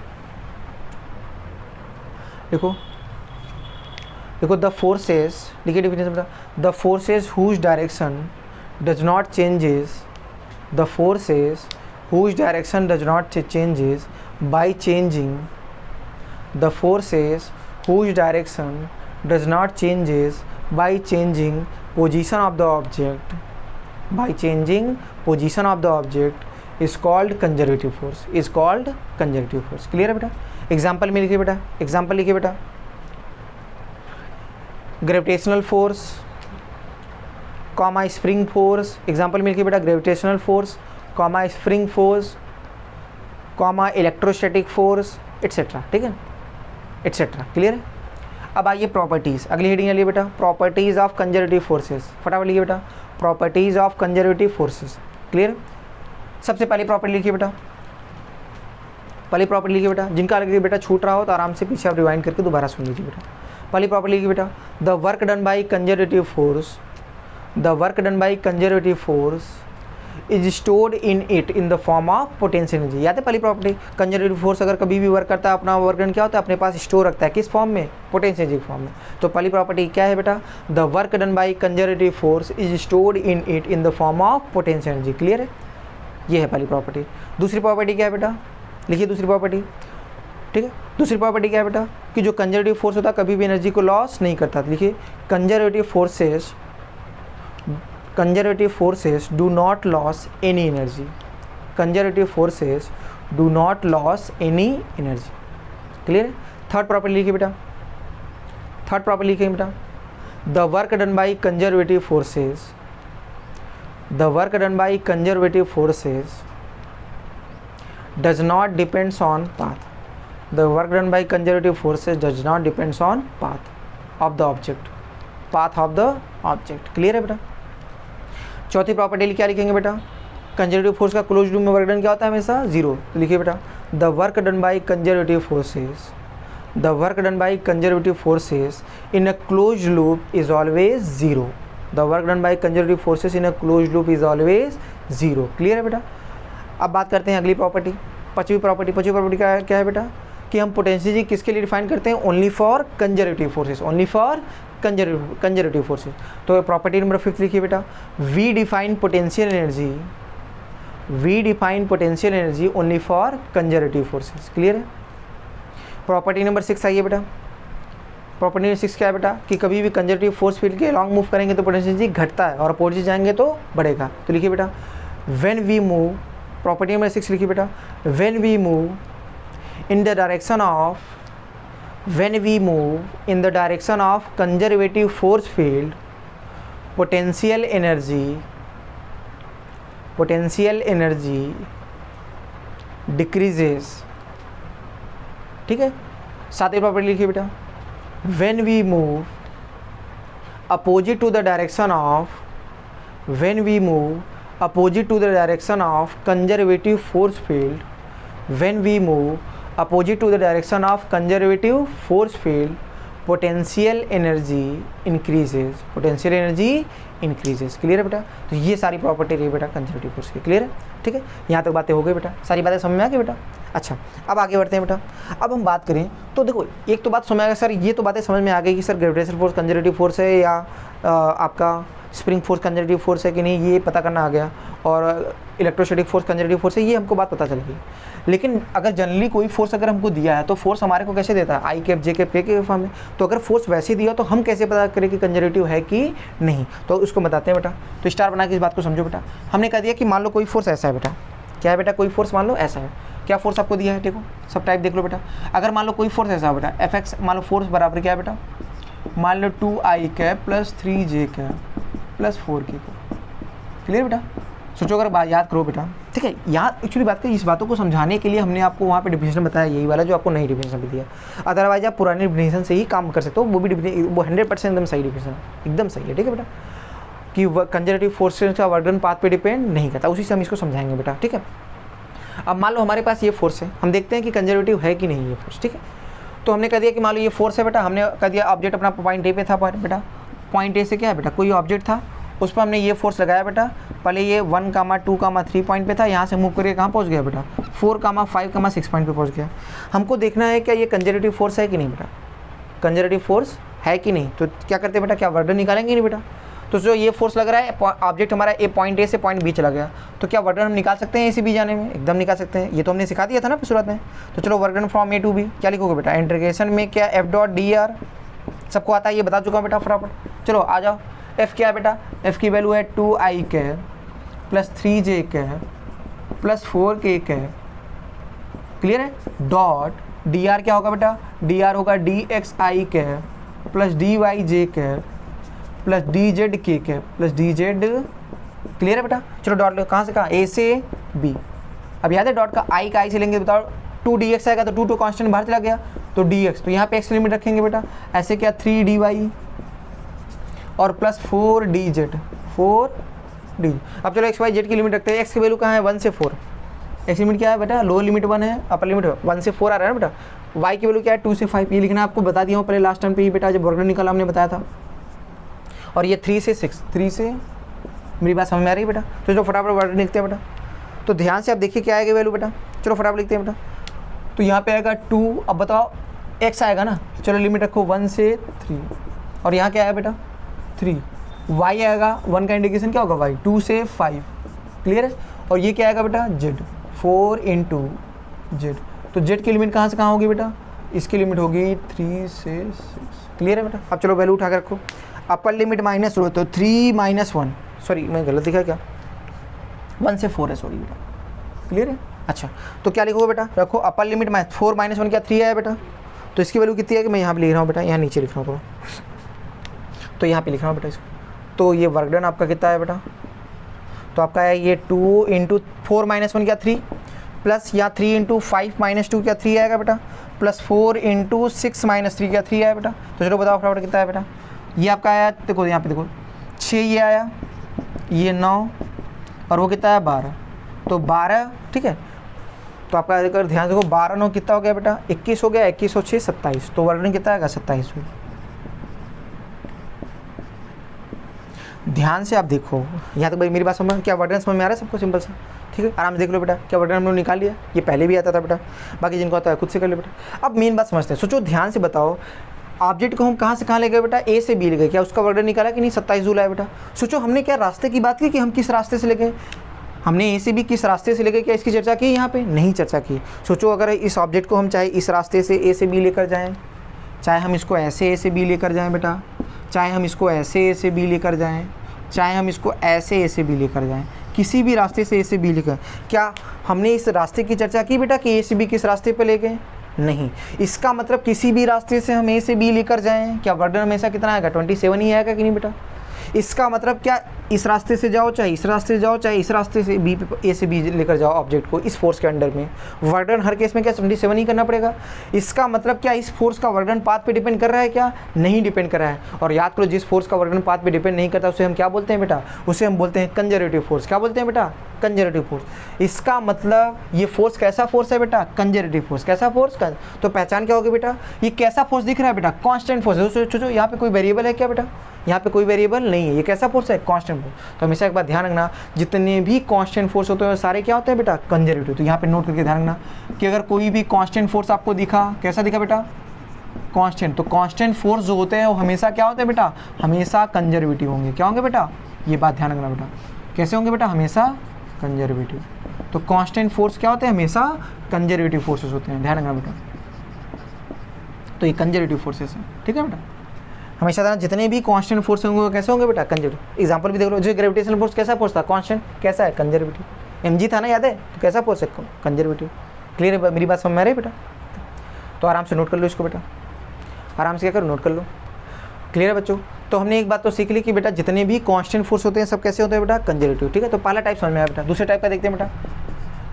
देखो द फोर्सेस, लिखिए डिफिनीशन बेटा, the forces whose direction does not changes, the forces whose direction does not changes by changing, the forces whose direction does not changes by changing position of the object, by changing position of the object is called conservative force, is called conservative force। Clear है बेटा। Example में लिखिए बेटा, example लिखिए बेटा, gravitational force comma spring force. Example में लिखिए बेटा, gravitational force comma spring force comma electrostatic force etcetera, ठीक है, एट्सेट्रा। क्लियर है। अब आइए प्रॉपर्टीज़, अगली हेडिंग लिखिए बेटा, प्रॉपर्टीज़ ऑफ कंजर्वेटिव फोर्सेस। फटाफट लिखिए बेटा, properties of conservative forces. Clear. सबसे पहली प्रॉपर्टी लिखिए बेटा, पहली प्रॉपर्टी लिखिए बेटा, जिनका लिखिए बेटा छूट रहा हो तो आराम से पीछे आप रिवाइंड करके दोबारा सुन लीजिए बेटा। पहली प्रॉपर्टी लिखिए बेटा, the work done by conservative force, the work done by conservative force is stored in it in the form of potential energy. याद है पहली प्रॉपर्टी, कंजर्वेटिव फोर्स अगर कभी भी वर्क करता है अपना वर्क डन क्या होता है, अपने पास स्टोर रखता है, किस फॉर्म में, पोटेंशियल एनर्जी फॉर्म में। तो पहली प्रॉपर्टी क्या है बेटा, the work done by conservative force is stored in it in the form of potential energy. Clear है, ये है पहली प्रॉपर्टी। दूसरी प्रॉपर्टी क्या है बेटा, लिखिए दूसरी प्रॉपर्टी, ठीक है। दूसरी प्रॉपर्टी क्या है बेटा, कि जो कंजर्वेटिव फोर्स होता है कभी भी एनर्जी को लॉस नहीं करता। लिखिए conservative forces do not lose any energy, conservative forces do not lose any energy। Clear है। थर्ड प्रॉपर्टी लिखिए बेटा, थर्ड प्रॉपर्टी लिखिए बेटा, the work done by conservative forces, the work done by conservative forces does not depends on path, the work done by conservative forces does not depends on path of the object, path of the object. Clear है बेटा। चौथी property क्या लिखेंगे बेटा, conservative force का close loop में work done क्या होता है, हमेशा जीरो। तो लिखिए बेटा, the work done by conservative forces, the work done by conservative forces in a close loop is always zero, the work done by conservative forces in a close loop is always zero. Clear है बेटा। अब बात करते हैं अगली property, पांचवी property. पांचवी property क्या है बेटा, कि हम पोटेंशियल एनर्जी किसके लिए डिफाइन करते हैं, only for conservative forces, only for conservative forces. तो प्रॉपर्टी नंबर 5 लिखिए बेटा, we define potential energy, we define potential energy only for conservative forces. Clear है। प्रॉपर्टी नंबर 6 आइए बेटा, प्रॉपर्टी नंबर 6 क्या है बेटा, कि कभी भी कंजर्वेटिव फोर्स फील्ड के लॉन्ग मूव करेंगे तो पोटेंशियल एनर्जी घटता है और अपोजिट जाएंगे तो बढ़ेगा। तो लिखिए बेटा, when we move, property number 6 लिखिए बेटा, when we move in the direction of, when we move in the direction of conservative force field, potential energy decreases। ठीक है। सातवीं प्रॉपर्टी लिखिए बेटा, when we move opposite to the direction of, when we move opposite to the direction of conservative force field, when we move opposite to the direction of conservative force field, potential energy increases, potential energy increases। Clear है बेटा। तो ये सारी property रही बेटा conservative force की। Clear है, ठीक है। यहाँ तक बातें हो गई बेटा, सारी बातें समझ में आ गई बेटा। अच्छा, अब आगे बढ़ते हैं बेटा। अब हम बात करें तो देखो, एक तो बात समझ में आ गई सर, ये तो बातें समझ में आ गई कि sir gravitational force conservative force है या आपका स्प्रिंग फोर्स कंजर्वेटिव फोर्स है कि नहीं ये पता करना आ गया, और इलेक्ट्रोस्टैटिक फोर्स कंजर्वेटिव फोर्स है, ये हमको बात पता चल गई। लेकिन अगर जनरली कोई फोर्स अगर हमको दिया है तो फोर्स हमारे को कैसे देता है, आई कैप जे कैप के फॉर्म में। तो अगर फोर्स वैसे दिया तो हम कैसे पता करें कि कंजर्वेटिव है कि नहीं, तो उसको बताते हैं बेटा। तो स्टार बना के इस बात को समझो बेटा। हमने कह दिया कि मान लो कोई फोर्स ऐसा है बेटा, क्या है बेटा, कोई फोर्स मान लो ऐसा है, क्या फोर्स आपको दिया है, देखो सब टाइप देख लो बेटा। अगर मान लो कोई फोर्स ऐसा है बेटा, एफ एक्स मान लो फोर्स बराबर क्या है बेटा, मान लो 2i cap plus 3j cap plus 4k cap. Clear बेटा, सोचो अगर बात याद करो बेटा, ठीक है। यहाँ एक्चुअली बात करें, इस बातों को समझाने के लिए हमने आपको वहाँ पे डिफिनेशन बताया, यही वाला जो आपको नई डिफिनेशन भी दिया। अदरवाइज आप पुरानी डिफिनेशन से ही काम कर सकते हो, वो भी वो 100% एकदम सही डिफिनेशन, एकदम सही है, ठीक है बेटा। कि कंजर्वेटिव फोर्सेस का वर्क डन पाथ पे डिपेंड नहीं करता, उसी से हम इसको समझाएंगे बेटा, ठीक है। अब मान लो हमारे पास ये फोर्स है, हम देखते हैं कि कंजर्वेटिव है कि नहीं ये फोर्स, ठीक है। तो हमने कह दिया कि मान लो ये फोर्स है बेटा, हमने कह दिया ऑब्जेक्ट अपना पॉइंट ए पे था बेटा, पॉइंट ए से क्या है बेटा, कोई ऑब्जेक्ट था, उस पर हमने ये फोर्स लगाया बेटा। पहले ये 1, 2, 3 पॉइंट पे था, यहाँ से मूव करके कहाँ पहुँच गया बेटा, 4, 5, 6 पॉइंट पे पहुँच गया। हमको देखना है क्या ये कंजर्वेटिव फोर्स है कि नहीं बेटा, कंजर्वेटिव फोर्स है कि नहीं। तो क्या करते बेटा, क्या वर्क डन निकालेंगे नहीं बेटा। तो जो ये फोर्स लग रहा है, ऑब्जेक्ट हमारा ए पॉइंट ए से पॉइंट बी चला गया, तो क्या वर्क डन हम निकाल सकते हैं ए से बी जाने में, एकदम निकाल सकते हैं, ये तो हमने सिखा दिया था ना शुरुआत में। तो चलो work done from A to B क्या लिखोगे बेटा, इंटीग्रेशन में क्या एफ डॉट डी आर, सबको आता है ये बता चुका हूँ बेटा फटाफट। चलो आ जाओ, एफ क्या है बेटा, एफ की वैल्यू है 2i cap plus 3j cap plus 4k cap. Clear है, डॉट डी आर क्या होगा बेटा, डी आर होगा dxi cap plus dyj cap plus dz k cap plus dz। Clear है बेटा, चलो डॉट कहाँ से कहाँ, a से b। अब याद है डॉट का i का i से लेंगे, बताओ 2dx आएगा तो 2 कांस्टेंट बाहर चला गया तो dx, तो यहाँ पे x लिमिट रखेंगे बेटा, ऐसे क्या 3dy और प्लस 4dz, 4d। अब चलो x y z की लिमिट रखते हैं, x की वैल्यू कहाँ है 1 से 4, x लिमिट क्या है बेटा, लोअर लिमिट 1 है, अपर लिमिट 1 से 4 आ रहा है ना बेटा। y की वैल्यू क्या है 2 से 5, ये लिखना आपको बता दिया हूँ पहले लास्ट टाइम पे ही बेटा, जब वर्क डन निकाला हमने बताया था। और ये 3 से 6, 3 से, मेरी बात समझ में आ रही है बेटा। तो जो फटाफट वर्क डन लिखते हैं बेटा, तो ध्यान से आप देखिए क्या आएगा वैल्यू बेटा, चलो फटाफट लिखते हैं बेटा। तो यहाँ पे आएगा 2, अब बताओ x आएगा ना, चलो लिमिट रखो 1 से 3, और यहाँ क्या आएगा बेटा 3, y आएगा 1 का इंडिकेशन क्या होगा y, 2 से 5। क्लियर है, और ये क्या आएगा बेटा z, 4 इंटू z। तो z की लिमिट कहाँ से कहाँ होगी बेटा, इसकी लिमिट होगी 3 से 6। क्लियर है बेटा, अब चलो वैल्यू उठा के रखो, अपर लिमिट माइनस लो तो 3 - 1, सॉरी मैं गलत दिखा क्या, 1 से 4 है, सॉरी बेटा। क्लियर है, अच्छा तो क्या लिखोगे बेटा, रखो अपर लिमिट 4 - 1 क्या 3 है बेटा, तो इसकी वैल्यू कितनी है कि मैं यहाँ पे लिख रहा हूँ बेटा, यहाँ नीचे लिख रहा हूँ तो यहाँ पे लिख रहा हूँ बेटा इसको। तो ये वर्क डन आपका कितना है बेटा, तो आपका है ये 2 इंटू 4 - 1 क्या 3, प्लस या 3 इंटू 5 - 2 क्या 3 आएगा बेटा, प्लस 4 इंटू 6 - 3 क्या 3 आया बेटा। तो चलो बताओ फटाफट कितना है बेटा, ये आपका आया, देखो यहाँ पे देखो 6 ये आया, ये 9 और वो कितना है 12, तो 12 ठीक है। तो आपका अगर ध्यान देखो 12 9 कितना हो गया बेटा 21 हो गया, 21 और 6 27, तो वर्क डन कितना आएगा 27। ध्यान से आप देखो यहाँ तक भाई मेरी बात समझ, क्या वर्क डन समझ में आ रहा है सबको, सिंपल सा ठीक है, आराम से देख लो बेटा, क्या वर्क डन हम लोग निकाल लिया, ये पहले भी आता था बेटा, बाकी जिनको आता है खुद से कर ले बेटा। अब मेन बात समझते हैं, सोचो ध्यान से बताओ, ऑब्जेक्ट को हम कहाँ से कहाँ ले गए बेटा, ए से बी ले गए, क्या उसका वर्क डन निकाला कि नहीं 27 जूल आया बेटा। सोचो हमने क्या रास्ते की बात की कि हम किस रास्ते से ले गए, हमने ए से बी किस रास्ते से ले गए, क्या इसकी चर्चा की यहाँ पे, नहीं चर्चा की। सोचो अगर इस ऑब्जेक्ट को हम चाहे इस रास्ते से ए से बी लेकर जाएँ, चाहे हम इसको ऐसे ए से बी लेकर जाएँ बेटा, चाहे हम इसको ऐसे ए से बी लेकर जाएँ, चाहे हम इसको ऐसे ए से बी लेकर जाएँ, किसी भी रास्ते से ए से बी लेकर, क्या हमने इस रास्ते की चर्चा की बेटा कि ए से बी किस रास्ते पे ले गए, नहीं। इसका मतलब किसी भी रास्ते से हम ए से बी लेकर जाएं, क्या वर्क डन हमेशा कितना आएगा 27 ही आएगा कि नहीं बेटा। इसका मतलब क्या, इस रास्ते से जाओ चाहे इस रास्ते से जाओ, चाहे इस रास्ते से बी ए से बी लेकर जाओ ऑब्जेक्ट को इस फोर्स के अंडर में, वर्क डन हर केस में क्या 27 ही करना पड़ेगा। इसका मतलब क्या इस फोर्स का वर्क डन पाथ पे डिपेंड कर रहा है, क्या नहीं डिपेंड कर रहा है। और याद करो जिस फोर्स का वर्क डन पाथ पे डिपेंड नहीं करता उसे हम क्या बोलते हैं बेटा, उसे हम बोलते हैं कंजर्वेटिव फोर्स। क्या बोलते हैं बेटा, कंजर्वेटिव फोर्स। इसका मतलब ये फोर्स कैसा फोर्स है बेटा, कंजर्वेटिव फोर्स। कैसा फोर्स का, तो पहचान क्या होगी बेटा, ये कैसा फोर्स दिख रहा है बेटा, कांस्टेंट फोर्स है। सोचो यहाँ पे कोई वेरिएबल है क्या बेटा, यहाँ पे कोई वेरिएबल नहीं है, ये कैसा फोर्स है, कांस्टेंट फोर्स। तो हमेशा एक बात ध्यान रखना, जितने भी कांस्टेंट फोर्स होते हैं सारे क्या होते हैं बेटा, कंजर्वेटिव। तो यहाँ पे नोट करके ध्यान रखना कि अगर कोई भी कांस्टेंट फोर्स आपको दिखा, कैसा दिखा बेटा, कांस्टेंट, तो कांस्टेंट फोर्स जो होते हैं वो हमेशा क्या होते हैं बेटा, हमेशा कंजर्वेटिव होंगे। क्या होंगे बेटा, ये बात ध्यान रखना बेटा। कैसे होंगे बेटा? हमेशा कंजर्वेटिव। तो कांस्टेंट फोर्स क्या होते हैं? हमेशा कंजर्वेटिव फोर्सेस होते हैं, ध्यान रखना बेटा। तो ये कंजर्वेटिव फोर्सेस हैं, ठीक है बेटा। हमेशा जितने भी कांस्टेंट फोर्स होंगे वो कैसे होंगे बेटा? कंजर्वेटिव। एग्जांपल भी देख लो, जो ग्रेविटेशनल फोर्स कैसा फोर्स था? कांस्टेंट। कैसा है? कंजर्वेटिव। mg था ना, याद है? तो कैसा फोर्स है? कंजर्वेटिव। क्लियर है? मेरी बात समझ में आ रही है बेटा? तो आराम से नोट कर लो इसको बेटा, आराम से क्या करो, नोट कर लो। क्लियर है बच्चों? तो हमने एक बात तो सीख ली कि बेटा जितने भी कांस्टेंट फोर्स होते हैं सब कैसे होते हैं बेटा? कंजर्वेटिव, ठीक है। तो पहला टाइप समझ में आया बेटा। दूसरे टाइप का देखते हैं बेटा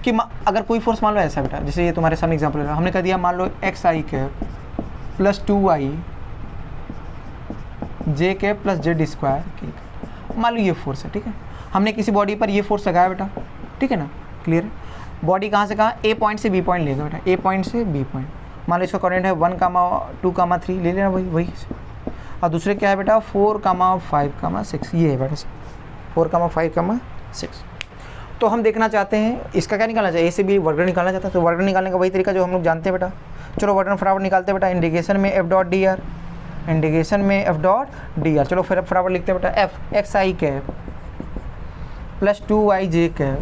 कि अगर कोई फोर्स मान लो ऐसा बेटा, जैसे ये तुम्हारे सामने एग्जांपल है, हमने कह दिया मान लो xi cap plus 2i j cap plus z square के, मान लो ये फोर्स है, ठीक है। हमने किसी बॉडी पर ये फोर्स लगाया बेटा, ठीक है ना। क्लियर है? बॉडी कहाँ से कहाँ? ए पॉइंट से बी पॉइंट लेगा बेटा, ए पॉइंट से बी पॉइंट। मान लो इसका कोऑर्डिनेट है 1,2,3 ले लेना, वही। और दूसरे क्या है बेटा? 4,5,6 ये है बेटा, 4,5,6। तो हम देखना चाहते हैं इसका क्या निकालना चाहिए? ए से बी वर्गन निकालना चाहते हैं। तो वर्गन निकालने का वही तरीका जो हम लोग जानते हैं बेटा। चलो वर्गन फटाफट निकालते हैं बेटा। इंटीग्रेशन में F dot D R, integration में एफ डॉट डी आर। चलो फिर फटाफट लिखते हैं बेटा। एफ एक्स आई कैप प्लस 2y जे कैप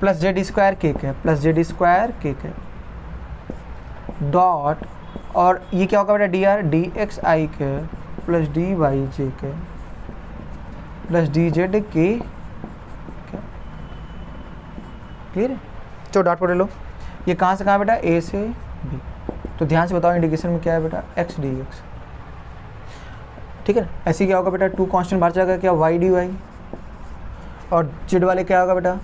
प्लस जेड स्क्वायर के कैप प्लस जेड स्क्वायर के कैप डॉट, और ये क्या होगा बेटा? डी आर डी एक्स आई कैप प्लस डी वाई जे कैप प्लस डी जेड के। क्लियर है? चलो डॉट पर लो। ये कहाँ से कहाँ बेटा? ए से बी। तो ध्यान से बताओ इंटीग्रेशन में क्या है बेटा? एक्स डी एक्स, ठीक है ना। ऐसे क्या होगा बेटा? 2 कांस्टेंट बाहर जाएगा क्या? वाई डी वाई, और जेड वाले क्या होगा बेटा?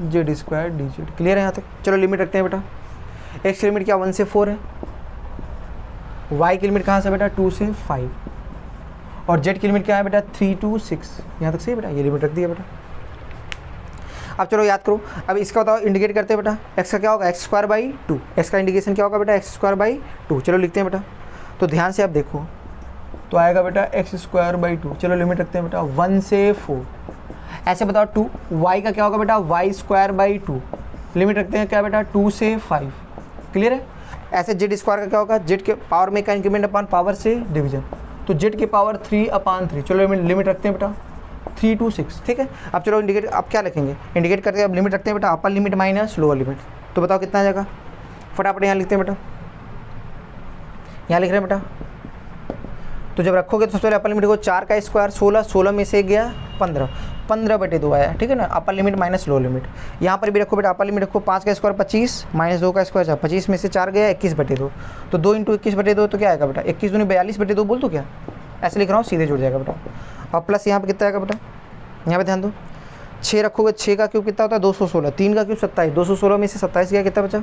Z square D Z. Clear है यहाँ तक? चलो लिमिट रखते हैं बेटा। एक्स की लिमिट क्या? 1 से 4 है। वाई की लिमिट कहाँ से बेटा? 2 से 5, और जेड की लिमिट क्या है बेटा? 3 to 6। यहाँ तक सही बेटा? ये लिमिट रख दिया बेटा। अब चलो याद करो, अब इसका बताओ इंडिकेट करते हैं बेटा। एक्स का क्या होगा? X square by 2। एक्स का इंडिकेशन क्या होगा बेटा? X square by 2। चलो लिखते हैं बेटा। तो ध्यान से आप देखो, तो आएगा बेटा एक्स स्क्वायर बाई 2। चलो लिमिट रखते हैं बेटा 1 से 4। ऐसे बताओ 2 वाई का क्या होगा बेटा? Y square by 2। लिमिट रखते हैं क्या बेटा? 2 से 5। क्लियर है? ऐसे जेड स्क्वायर का क्या होगा? जेड के पावर में का इंक्रीमेंट अपॉन पावर से डिवीजन, तो जेड की पावर 3/3। चलो लिमिट रखते हैं बेटा 3 to 6, ठीक है। अब चलो इंडिकेट, अब क्या लिखेंगे? इंडिकेट करके अब लिमिट रखते हैं बेटा, upper limit minus lower limit. तो बताओ कितना आ जाएगा? फटाफट यहाँ लिखते हैं बेटा, यहाँ लिख रहे हैं बेटा। तो जब रखोगे तो सबसे पहले अपर लिमिट को 4 का स्क्वायर 16, 16 में से गया 15, 15/2 आया, ठीक है ना। Upper limit minus lower limit. यहाँ पर भी रखो बेटा, अपर लिमिट रखो 5 का स्क्वायर 25 माइनस 2 का स्क्वायर 4, 25 में से 4 गया 21/2। तो 2 × 21/2 तो क्या आएगा बेटा? 21 दूनी 42/2 बोल दो क्या? ऐसे लिख रहा हूँ, सीधे जुड़ जाएगा बेटा। और प्लस यहाँ पे कितना आएगा बेटा? यहाँ पे ध्यान दो, 6 रखोगे, 6 का क्यूब कितना होता है? 216, 3 का क्यूब 27, 216 में से 27 गया, कितना बचा?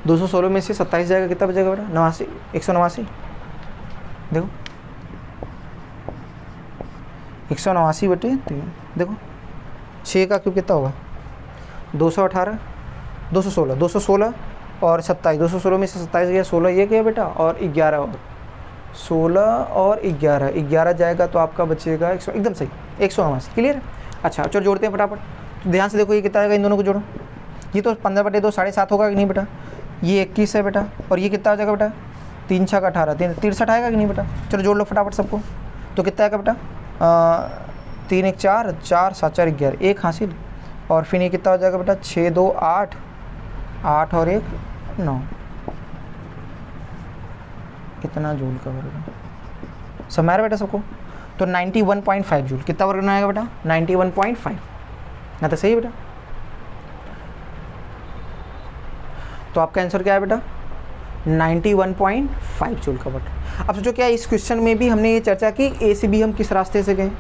216 में से 27 जाएगा, कितना बचेगा बेटा? 89, 189। देखो 189/3। देखो 6 का क्यूब कितना होगा? 218, 216, 216 और 27, 216 में से 27 गया, 16 ये गया बेटा, और 11 और 16 और 11 जाएगा तो आपका बचेगा 100, एकदम सही 189। क्लियर? अच्छा चलो जोड़ते हैं फटाफट। तो ध्यान से देखो ये कितना आएगा, इन दोनों को जोड़ो। ये तो 15/2 7.5 होगा कि नहीं बेटा? ये 21 है बेटा, और ये कितना आ जाएगा बेटा? 3 6 18, 63 आएगा कि नहीं बेटा? चलो जोड़ लो फटाफट सबको। तो कितना आएगा बेटा? 3 1 4, 4 7 4 11, 1 हासिल। और फिर ये कितना हो जाएगा बेटा? 6 2 8, 8 और 1 9। कितना जूल का वर्ग? समझ आ रहा बेटा सबको? तो 91.5 जूल। कितना वर्ग आएगा बेटा? 91.5। ना तो सही है बेटा? तो आपका आंसर क्या है बेटा? 91.5 जूल का वर्ग। अब सोचो क्या इस क्वेश्चन में भी हमने ये चर्चा की ए से बी हम किस रास्ते से गए?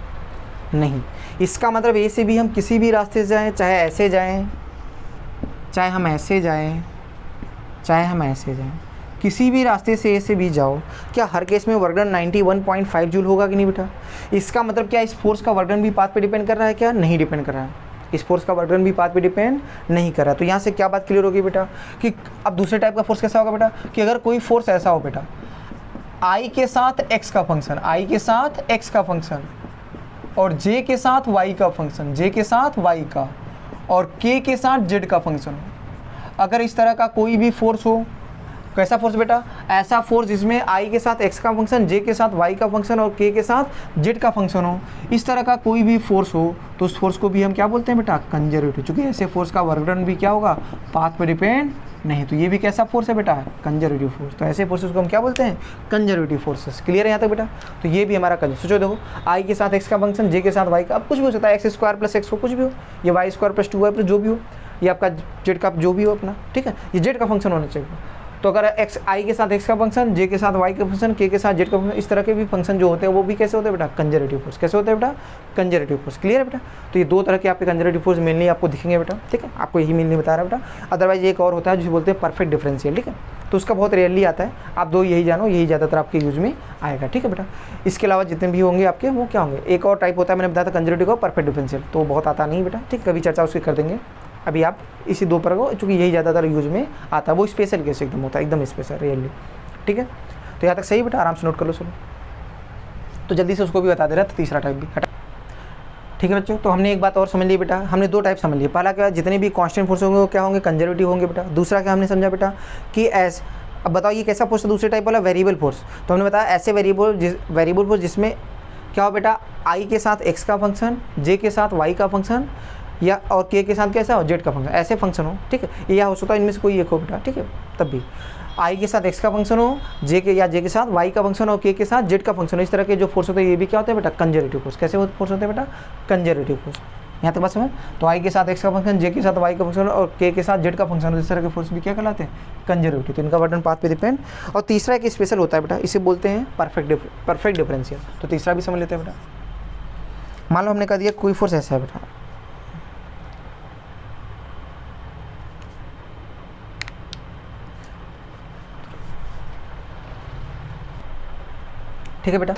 नहीं। इसका मतलब ए से बी हम किसी भी रास्ते से जाएं, चाहे ऐसे जाएं, चाहे हम ऐसे जाएं, चाहे हम ऐसे जाएं, किसी भी रास्ते से ए से बी जाओ, क्या हर केस में वर्क डन 91.5 जूल होगा कि नहीं बेटा? इसका मतलब क्या इस फोर्स का वर्क डन भी पाथ पे डिपेंड कर रहा है क्या? नहीं डिपेंड कर रहा है। इस फोर्स का वर्क डन भी पाथ पे डिपेंड नहीं कर रहा है। तो यहाँ से क्या बात क्लियर होगी बेटा कि अब दूसरे टाइप का फोर्स कैसा होगा बेटा कि अगर कोई फोर्स ऐसा हो बेटा, आई के साथ एक्स का फंक्शन, आई के साथ एक्स का फंक्शन, और जे के साथ वाई का फंक्शन, जे के साथ वाई का, और के साथ जेड का फंक्शन। अगर इस तरह का कोई भी फोर्स हो कैसा फोर्स बेटा? ऐसा फोर्स जिसमें आई के साथ एक्स का फंक्शन, जे के साथ वाई का फंक्शन और के के साथ जेड का फंक्शन हो। इस तरह का कोई भी फोर्स हो तो उस फोर्स को भी हम क्या बोलते हैं बेटा? कंजर्वेटिव। चूंकि ऐसे फोर्स का वर्क डन भी क्या होगा? पाथ पे डिपेंड नहीं। तो ये भी कैसा फोर्स है बेटा? Conservative force. तो ऐसे फोर्सेस को हम क्या बोलते हैं? Conservative forces. क्लियर है यहाँ तक बेटा? तो ये भी हमारा कंजर्वेटिव। सोचो देखो, आई के साथ एक्स का फंक्शन, जे के साथ वाई का, अब कुछ भी हो सकता है, एक्स स्क्वायर प्लस एक्स हो, कुछ भी हो, ये Y square plus 2y plus जो भी हो, ये आपका जेड का जो भी हो अपना, ठीक है, ये जेड का फंक्शन होना चाहिए। तो अगर एक्स आई के साथ एक्स का फंक्शन, जे के साथ वाई का फंक्शन, के साथ जेड का फंक्शन, इस तरह के भी फंक्शन जो होते हैं वो भी कैसे होते हैं बेटा? Conservative force. कैसे होते हैं बेटा? Conservative force. क्लियर है बेटा? तो ये दो तरह के आपके कंजर्वेटिव फोर्स मेनली आपको दिखेंगे बेटा, ठीक है, आपको यही मेनली बता रहा है बेटा। अदरवाइज एक और होता है जिसे बोलते हैं परफेक्ट डिफरेंशियल, ठीक है, तो उसका बहुत रेयरली आता है। आप दो यही जानो, यही ज़्यादातर आपके यूज में आएगा, ठीक है बेटा। इसके अलावा जितने भी होंगे आपके वो क्या होंगे? एक और टाइप होता है, मैंने बताया था कंजर्वेटिव का परफेक्ट डिफरेंशियल, तो बहुत आता नहीं बेटा, ठीक, कभी चर्चा उसकी कर देंगे। अभी आप इसी दो पर को, चूँकि यही ज़्यादातर यूज में आता है, वो स्पेशल केस एकदम होता है, एकदम स्पेशल रियली, ठीक है। तो यहाँ तक सही बेटा, आराम से नोट कर लो। चलो तो जल्दी से उसको भी बता दे रहा था, तीसरा टाइप भी हटा, ठीक है बच्चों। तो हमने एक बात और समझ ली बेटा, हमने दो टाइप समझ लिए। पहला क्या, जितने भी कांस्टेंट फोर्स होंगे वो क्या होंगे? कंजर्वेटिव होंगे बेटा। दूसरा क्या हमने समझा बेटा कि एस, अब बताओ ये कैसा फोर्स है? दूसरे टाइप वाला वेरिएबल फोर्स। तो हमने बताया ऐसे वेरिएबल फोर्स जिसमें क्या हो बेटा? आई के साथ एक्स का फंक्शन, जे के साथ वाई का फंक्शन, या और के साथ कैसा हो? जेड का फंक्शन, ऐसे फंक्शन हो, ठीक है, या हो सकता है इनमें से कोई एक हो बेटा, ठीक है। तब भी आई के साथ एक्स का फंक्शन हो, जे के साथ वाई का फंक्शन हो, के साथ जेड का फंक्शन हो, इस तरह के जो फोर्स होते हैं ये भी क्या होते हैं बेटा? Conservative force. कैसे फोर्स होते हैं बेटा? Conservative force. यहाँ तक बात समझ? तो आई के साथ एक्स का फंक्शन, जे के साथ वाई का फंक्शन और के साथ जेड का फंक्शन, इस तरह के फोर्स भी क्या कहलाते हैं? कंजर्वेटिव। तो इनका वर्क डन पाथ पे डिपेंड। और तीसरा एक स्पेशल होता है बेटा, इसे बोलते हैं परफेक्ट डिफरेंशियल। तो तीसरा भी समझ लेते हैं बेटा। मान लो हमने कह दिया कोई फोर्स ऐसा है बेटा, ठीक है बेटा।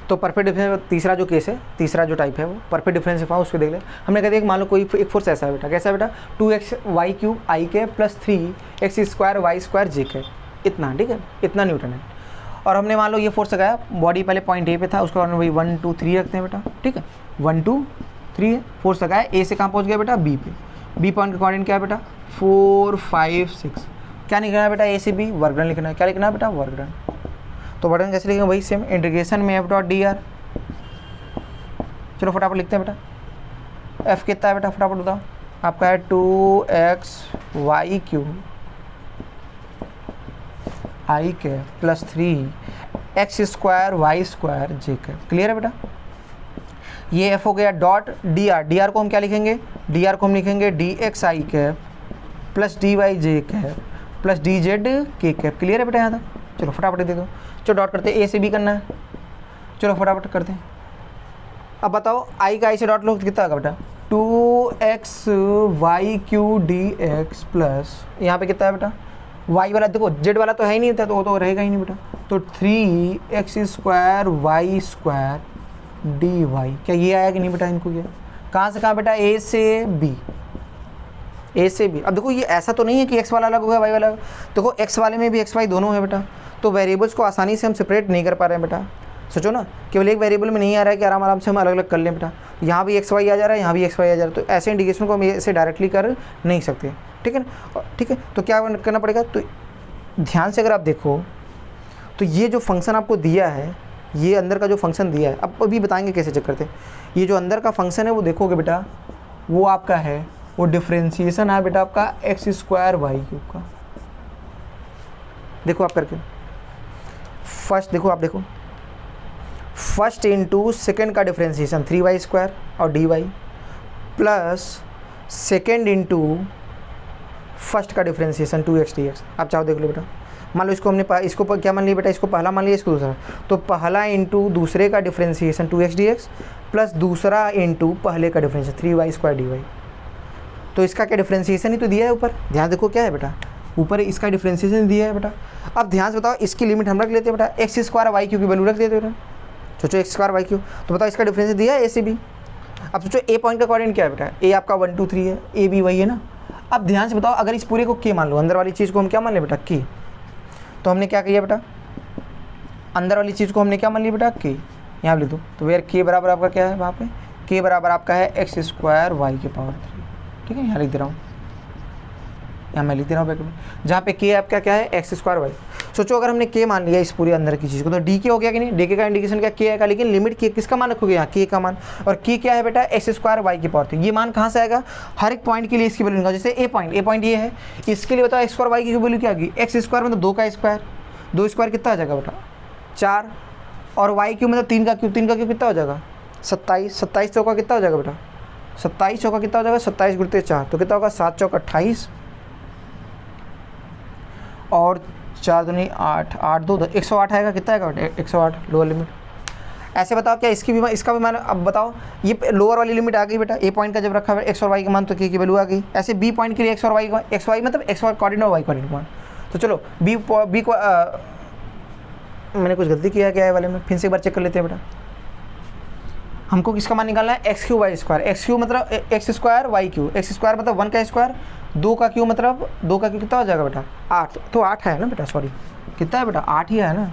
तो परफेक्ट डिफरेंस तीसरा जो केस है, तीसरा जो टाइप है वो परफेक्ट डिफरेंस है, उसको देख ले। हमने कह दिया कि मान लो कोई एक फोर्स ऐसा है बेटा, कैसा है बेटा? 2xy³ आई के प्लस 3x² y² जे के, इतना, ठीक है, इतना न्यूटन है। और हमने मान लो ये फोर्स लगाया, बॉडी पहले पॉइंट ए पे था, उसके बाद में वही 1 2 3 रखते हैं बेटा, ठीक है, 1 2 3 है, फोर्स लगाया, ए से कहाँ पहुँच गया बेटा? बी पे। बी पॉइंट का कोऑर्डिनेट क्या है बेटा? 4 5 6। क्या लिखना है बेटा? ए से बी वर्क डन लिखना है। क्या लिखना है बेटा? Work done. तो वर्क डन कैसे लिखेंगे? वही सेम, इंटीग्रेशन में एफ डॉट डी आर। चलो फटाफट लिखते हैं बेटा। एफ कितना है बेटा? फटाफट बताओ। आपका है 2xy³ आई के प्लस 3x² y² जे के। क्लियर है बेटा? ये एफ हो गया। Dot D R, D R को हम क्या लिखेंगे? डी आर को हम लिखेंगे dxi कैप प्लस dy जे कैप प्लस dz के कैप। क्लियर है बेटा यहाँ तक? चलो फटाफट दे दो। चलो डॉट करते हैं, ए से बी करना है, चलो फटाफट करते हैं। अब बताओ आई का आई से डॉट लो, कितना होगा बेटा? 2xy³ dx प्लस यहाँ पे कितना है बेटा? y वाला देखो, z वाला तो है ही नहीं था, तो वो तो रहेगा ही नहीं बेटा। तो 3x² y² dy। क्या ये आया कि नहीं बेटा? इनको ये कहाँ से कहाँ बेटा? ए से बी, ए से बी। अब देखो ये ऐसा तो नहीं है कि x वाला अलग होगा y वाला। देखो x वाले में भी x y दोनों है बेटा, तो वेरिएबल्स को आसानी से हम सेपरेट नहीं कर पा रहे हैं बेटा। सोचो ना, केवल एक वेरिएबल में नहीं आ रहा है कि आराम से हम अलग अलग कर लें बेटा। यहाँ भी XY आ जा रहा है, यहाँ भी XY आ जा रहा है, तो ऐसे इंडिकेशन को हम ऐसे डायरेक्टली कर नहीं सकते, ठीक है ना? ठीक है, तो क्या करना पड़ेगा? तो ध्यान से अगर आप देखो तो ये जो फंक्शन आपको दिया है, ये अंदर का जो फंक्शन दिया है, अब अभी बताएंगे कैसे चेक करते हैं। ये जो अंदर का फंक्शन है वो देखोगे बेटा, वो आपका है, वो डिफ्रेंशिएशन है बेटा आपका x² y³ का। देखो आप करके, फर्स्ट देखो, आप देखो, फर्स्ट इंटू सेकेंड का डिफ्रेंशिएशन 3y² और dy plus second into first का डिफ्रेंशिएशन 2x dx। आप चाहो देख लो बेटा। मान लो इसको हमने इसको क्या मान लिया बेटा? इसको पहला मान लिया, इसको दूसरा। तो पहला इंटू दूसरे का डिफ्रेंशिएशन 2x dx प्लस दूसरा इंटू पहले का डिफ्रेंशिएशन 3y² dy। तो इसका क्या डिफ्रेंशिएशन ही तो दिया है ऊपर, ध्यान देखो क्या है बेटा? ऊपर इसका डिफ्रेंशिएशन दिया है बेटा। अब ध्यान से बताओ, इसकी लिमिट हम रख लेते हैं बेटा, x² y³ की वैल्यू रख देते हैं बेटा। सोचो x² y³, तो बताओ इसका डिफरेंस दिया है ए से बी। अब सोचो ए पॉइंट का कोऑर्डिनेट क्या है बेटा? ए आपका 1 2 3 है, ए बी वही है ना। अब ध्यान से बताओ, अगर इस पूरे को के मान लो, अंदर वाली चीज़ को हम क्या मान लें बेटा? के। तो हमने क्या किया बेटा? अंदर वाली चीज़ को हमने क्या मान लिया बेटा? के। यहाँ लिख दो, तो वेयर के बराबर आपका क्या है वहाँ पे? के बराबर आपका है x² y⁴, ठीक है, यहाँ लिख दे रहा हूँ। यहाँ मैं लिख दे रहा हूँ ब्रैकेट में, जहाँ पे के आपका क्या है एक्स स्क्वायर वाई। सोचो अगर हमने के मान लिया इस पूरी अंदर की चीज़ को, तो डी के हो गया कि नहीं, डी के का इंडिकेशन क्या के आएगा, लेकिन लिमिट के किसका मान रखोगे यहाँ, के का मान, और के क्या है बेटा एक्स स्क्वायर वाई की पावर 3। ये मान कहाँ से आएगा, हर एक पॉइंट के लिए इसकी वैल्यू निकालो। जैसे ए पॉइंट ये है, इसके लिए बताओ एक्स स्क्वायर वाई की वैल्यू क्या होगी, एक्स स्क्वायर मतलब 2 का स्क्वायर, 2 स्क्वायर कितना आ जाएगा बेटा 4, और वाई क्यूब मतलब 3 का क्यूब, 3 का क्यूब कितना हो जाएगा 27, 27 चौका कितना हो जाएगा बेटा 27 चौका कितना हो जाएगा 27 गुणित 4, तो कितना होगा 7 चौका 28 और 4 दूनी 8, 8 2 108 आएगा, कितना आएगा बेटा 108 लोअर लिमिट। ऐसे बताओ क्या इसकी भी इसका भी मान, अब बताओ ये लोअर वाली लिमिट आ गई बेटा, ए पॉइंट का जब रखा है एक्स और वाई का मान तो के की वैल्यू आ गई। ऐसे बी पॉइंट के लिए एक्स और वाई का, एक्स वाई मतलब एक्स कोऑर्डिनेट और वाई कोऑर्डिनेट मान। तो चलो बी को मैंने कुछ गलती किया क्या है वाले में, फिर से एक बार चेक कर लेते हैं बेटा। हमको किसका मान निकालना है X Q Y square, X Q मतलब X square Y Q, X square मतलब 1 का स्क्वायर, 2 का क्यू मतलब 2 का क्यू कितना हो जाएगा बेटा 8, तो 8 है ना बेटा, सॉरी कितना है बेटा 8 ही है ना,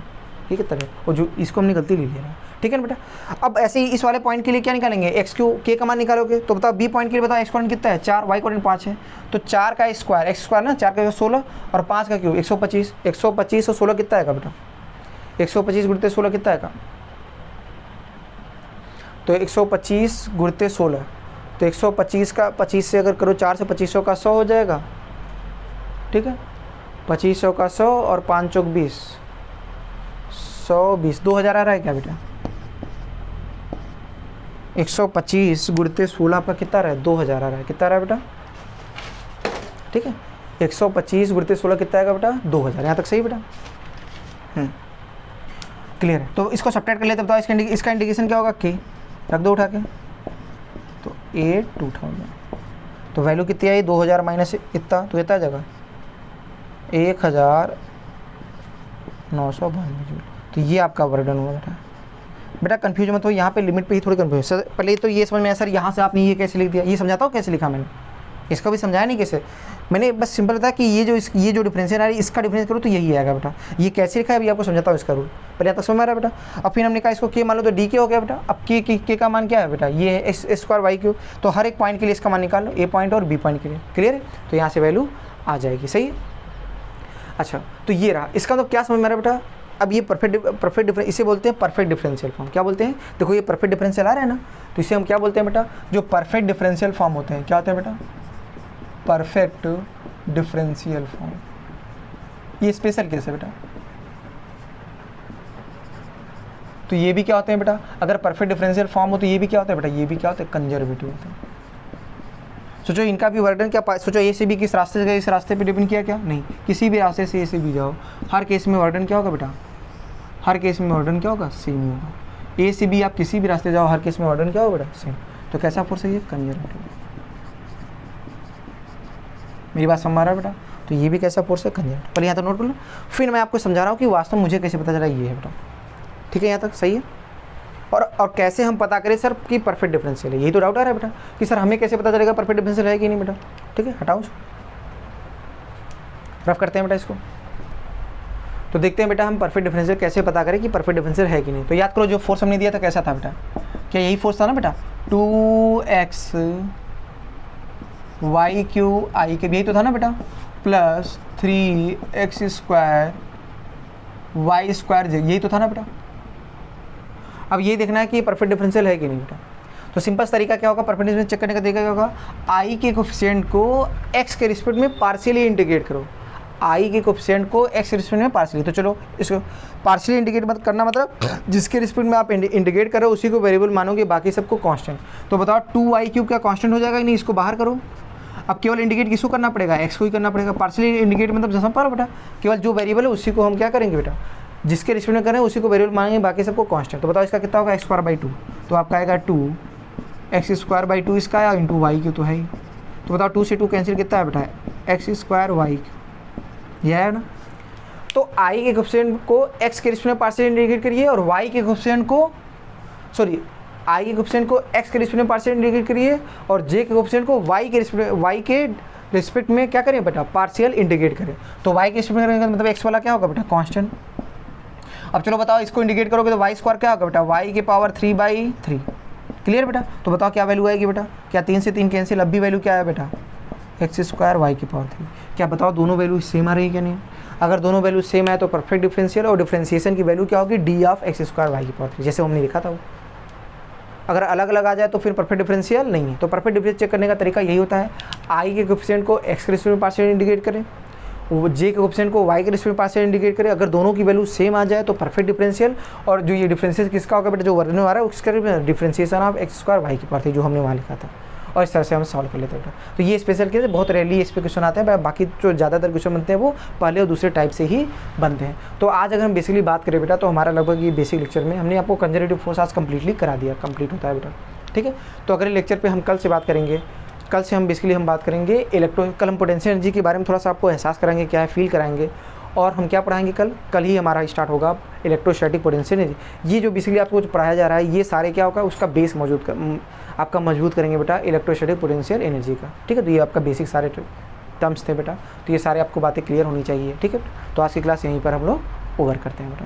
ये कितना है, और जो इसको हमने गलती ले लिया, ठीक है ना बेटा। अब ऐसे ही इस वाले पॉइंट के लिए क्या निकालेंगे, एक्स क्यू के का मान निकालोगे, तो बताओ बी पॉइंट के लिए बताओ एक्स कोऑर्डिनेट कितना है 4, वाई कोऑर्डिनेट 5 है, तो 4 का स्क्वायर एक्स स्क्वायर ना 4 का 16 और 5 का क्यूब 125, 125 और 16 कितना आएगा बेटा 125 गुणित 16 कितना आएगा, तो 125 गुणित 16, तो 125 का 25 से अगर करो 4 से 2500 का 100 हो जाएगा, ठीक है 2500 का 100 और 5 चौक 20, 120 2000 आ रहा है क्या बेटा, 125 गुणित 16 पर कितना रहा है 2000 आ रहा है, कितना आ रहा है बेटा, ठीक है 125 गुणित 16 कितना आएगा बेटा 2000, यहाँ तक सही बेटा, क्लियर है। तो इसको सब्ट्रैक्ट कर लेते, बताओ इसका इंडिकेशन क्या होगा, के रख दो उठा के, तो 8,2000, तो वैल्यू कितनी आई 2000 माइनस इतना, तो कितना आ जाएगा 1992 जूल। तो ये आपका वर्डन हुआ बेटा। बेटा कंफ्यूज मत हो, यहाँ पे लिमिट पे ही थोड़ी कंफ्यूज सर, पहले तो ये समझ में आया सर यहाँ से आपने ये कैसे लिख दिया, ये समझाता हूँ कैसे लिखा मैंने, इसका भी समझाया नहीं कैसे, मैंने बस सिंपल बताया कि ये जो डिफरेंशियल आ रही है इसका डिफरेंस करो तो यही आएगा बेटा, ये कैसे लिखा है अभी आपको समझाता हूँ इसका रूल, पहले यहाँ तक समझ में आ रहा है बेटा। अब फिर हमने कहा इसको के मान लो तो डी के हो गया बेटा, अब के का मान क्या है बेटा, ये है एक्स स्क्वायर वाई क्यू, तो हर एक पॉइंट के लिए इसका मान निकाल लो, ए पॉइंट और बी पॉइंट के लिए, क्लियर है, तो यहाँ से वैल्यू आ जाएगी, सही है। अच्छा तो ये रहा, इसका तो क्या समझ में आ रहा है बेटा, अब ये परफेक्ट डिफरेंस, इसे बोलते हैं परफेक्ट डिफरेंशियल फॉर्म, क्या बोलते हैं, देखो ये परफेक्ट डिफरेंशियल आ रहा है ना, तो इसे हम क्या बोलते हैं बेटा, जो परफेक्ट डिफरेंशियल फॉर्म होते हैं क्या होते हैं बेटा, परफेक्ट डिफरेंशियल फॉर्म। ये स्पेशल केस है बेटा, तो ये भी क्या होते हैं बेटा, अगर परफेक्ट डिफरेंशियल फॉर्म हो तो ये भी क्या होता है बेटा, ये भी क्या होता है कंजर्वेटिव होते हैं। सोचो इनका भी वर्डन क्या, सोचो ए से बी किस रास्ते से गए, इस रास्ते पे डिपेंड किया क्या, नहीं, किसी भी रास्ते से ए से बी जाओ, हर केस में वर्डन क्या होगा बेटा, हर केस में वर्डन क्या होगा सेम होगा, ए से बी आप किसी भी रास्ते जाओ हर केस में वर्डन क्या होगा बेटा सेम, तो कैसा फोर्स है ये कंजर्वेटिव। मेरी बात समझ रहा है बेटा, तो ये भी कैसा फोर्स है कंजर्वेटिव, पहले यहाँ तक नोट कर लो, फिर मैं आपको समझा रहा हूँ कि वास्तव में मुझे कैसे पता चला ये है बेटा, ठीक है यहाँ तक सही है। और कैसे हम पता करें सर कि परफेक्ट डिफरेंशियल है, यही तो डाउट आ रहा है बेटा कि सर हमें कैसे पता चलेगा परफेक्ट डिफरेंशियल है कि नहीं बेटा, ठीक है हटाओ रफ करते हैं बेटा इसको, तो देखते हैं बेटा हम परफेक्ट डिफरेंशियल कैसे पता करें कि परफेक्ट डिफरेंशियल है कि नहीं। तो याद करो जो फोर्स हमने दिया था कैसा था बेटा, क्या यही फोर्स था ना बेटा, 2x वाई क्यू आई के, यही तो था ना बेटा, plus 3x square Y square J, यही तो था ना बेटा। अब ये देखना है कि परफेक्ट डिफरेंशियल है कि नहीं बेटा, तो सिंपल तरीका क्या होगा परफेक्ट डिफरेंशियल चेक करने का तरीका क्या होगा, आई के कोफिशिएंट को x के रिस्पेक्ट में पार्शियली इंटीग्रेट करो, आई के कोफिशिएंट को x के रिस्पेक्ट में पार्शियली, तो चलो इसको पार्शियली इंटीग्रेट मत करना, मतलब जिसके रिस्पेक्ट में आप इंटीग्रेट करो उसी को वेरिएबल मानोगे, बाकी सबको कांस्टेंट। तो बताओ 2y क्यूब क्या कांस्टेंट हो जाएगा कि नहीं, इसको बाहर करो। अब केवल इंडिकेट किसको करना पड़ेगा, x को ही करना पड़ेगा, पार्शियली इंडिकेट मतलब जैसा पर बेटा केवल जो वेरिएबल है उसी को हम क्या करेंगे बेटा, जिसके रिस्पेक्ट में करें उसी को वेरिएबल मानेंगे, बाकी सबको कांस्टेंट। तो बताओ इसका कितना होगा x²/2, तो आपका आएगा 2x²/2 इसका आया इंटू वाई क्यू तो है ही, तो बताओ 2 से 2 कैंसिल कितना है बेटा x²y, यह है ना। तो i के कोफिशिएंट को x के रिस्पेक्ट में पार्शियली इंटीग्रेट करिए और y के कोफिशिएंट को i के कोफिशिएंट को x के रिस्पेक्ट में पार्शियली इंटीग्रेट करिए और j के कोफिशिएंट को y के रिस्पेक्ट में क्या करें बेटा पार्शियल इंटीग्रेट करें। तो y के रिस्पेक्ट में करेंगे मतलब x वाला क्या होगा बेटा कांस्टेंट। अब चलो बताओ इसको इंटीग्रेट करोगे तो y स्क्वायर क्या होगा बेटा y की पावर 3/3, क्लियर बेटा। तो बताओ क्या वैल्यू आएगी बेटा, क्या 3 से 3 कैंसिल, अब भी वैल्यू क्या है बेटा एक्स स्क्वायर वाई की पावर 3। क्या बताओ दोनों वैल्यू सेम आ रही है क्या नहीं? अगर दोनों वैल्यू सेम है तो परफेक्ट डिफरेंशियल, और डिफरेंशिएशन की वैल्यू क्या होगी? D of X square Y की पावर 3, जैसे हमने लिखा था वो। अगर अलग अलग आ जाए तो फिर परफेक्ट डिफरेंशियल नहीं है। तो परफेक्ट डिफरेंशियल चेक करने का तरीका यही होता है, आई के कोएफिशिएंट को एक्स के रिस्पेक्ट में पार्शियल इंडिकेट करें, वो जे के कोएफिशिएंट को वाई के रिस्पेक्ट में पार्शियल इंडिकेट करें। अगर दोनों की वैल्यू सेम आ जाए तो परफेक्ट डिफरेंशियल, और जो ये डिफरेंशियल किसका होगा बेटा? जो वर्णन आ रहा है उसका differentiation of X square Y की पावर 3, जो हमने वहाँ लिखा था। और इस तरह से हम सॉल्व कर लेते हैं बेटा। तो ये स्पेशल केस है, बहुत रेयरली इस पे क्वेश्चन आते हैं, बाकी जो ज़्यादातर क्वेश्चन बनते हैं वो पहले और दूसरे टाइप से ही बनते हैं। तो आज अगर हम बेसिकली बात करें बेटा, तो हमारा लगभग ये बेसिक लेक्चर में हमने आपको कंजर्वेटिव फोर्स आज कंप्लीटली करा दिया, कंप्लीट होता है बेटा, ठीक है। तो अगले लेक्चर पे हम कल से बात करेंगे, कल से हम बेसिकली हम बात करेंगे कल हम पोटेंशियल एनर्जी के बारे में थोड़ा सा आपको एहसास कराएंगे, क्या है फील कराएंगे। और हम क्या पढ़ाएंगे कल ही हमारा स्टार्ट होगा इलेक्ट्रोस्टैटिक पोटेंशियल एनर्जी। ये जो बेसिकली आपको जो पढ़ाया जा रहा है ये सारे क्या होगा, उसका बेस आपका मजबूत करेंगे बेटा इलेक्ट्रोस्टैटिक पोटेंशियल एनर्जी का, ठीक है। तो ये आपका बेसिक सारे टर्म्स थे बेटा, तो ये सारे आपको बातें क्लियर होनी चाहिए, ठीक है। तो आज की क्लास यहीं पर हम लोग ओवर करते हैं बेटा।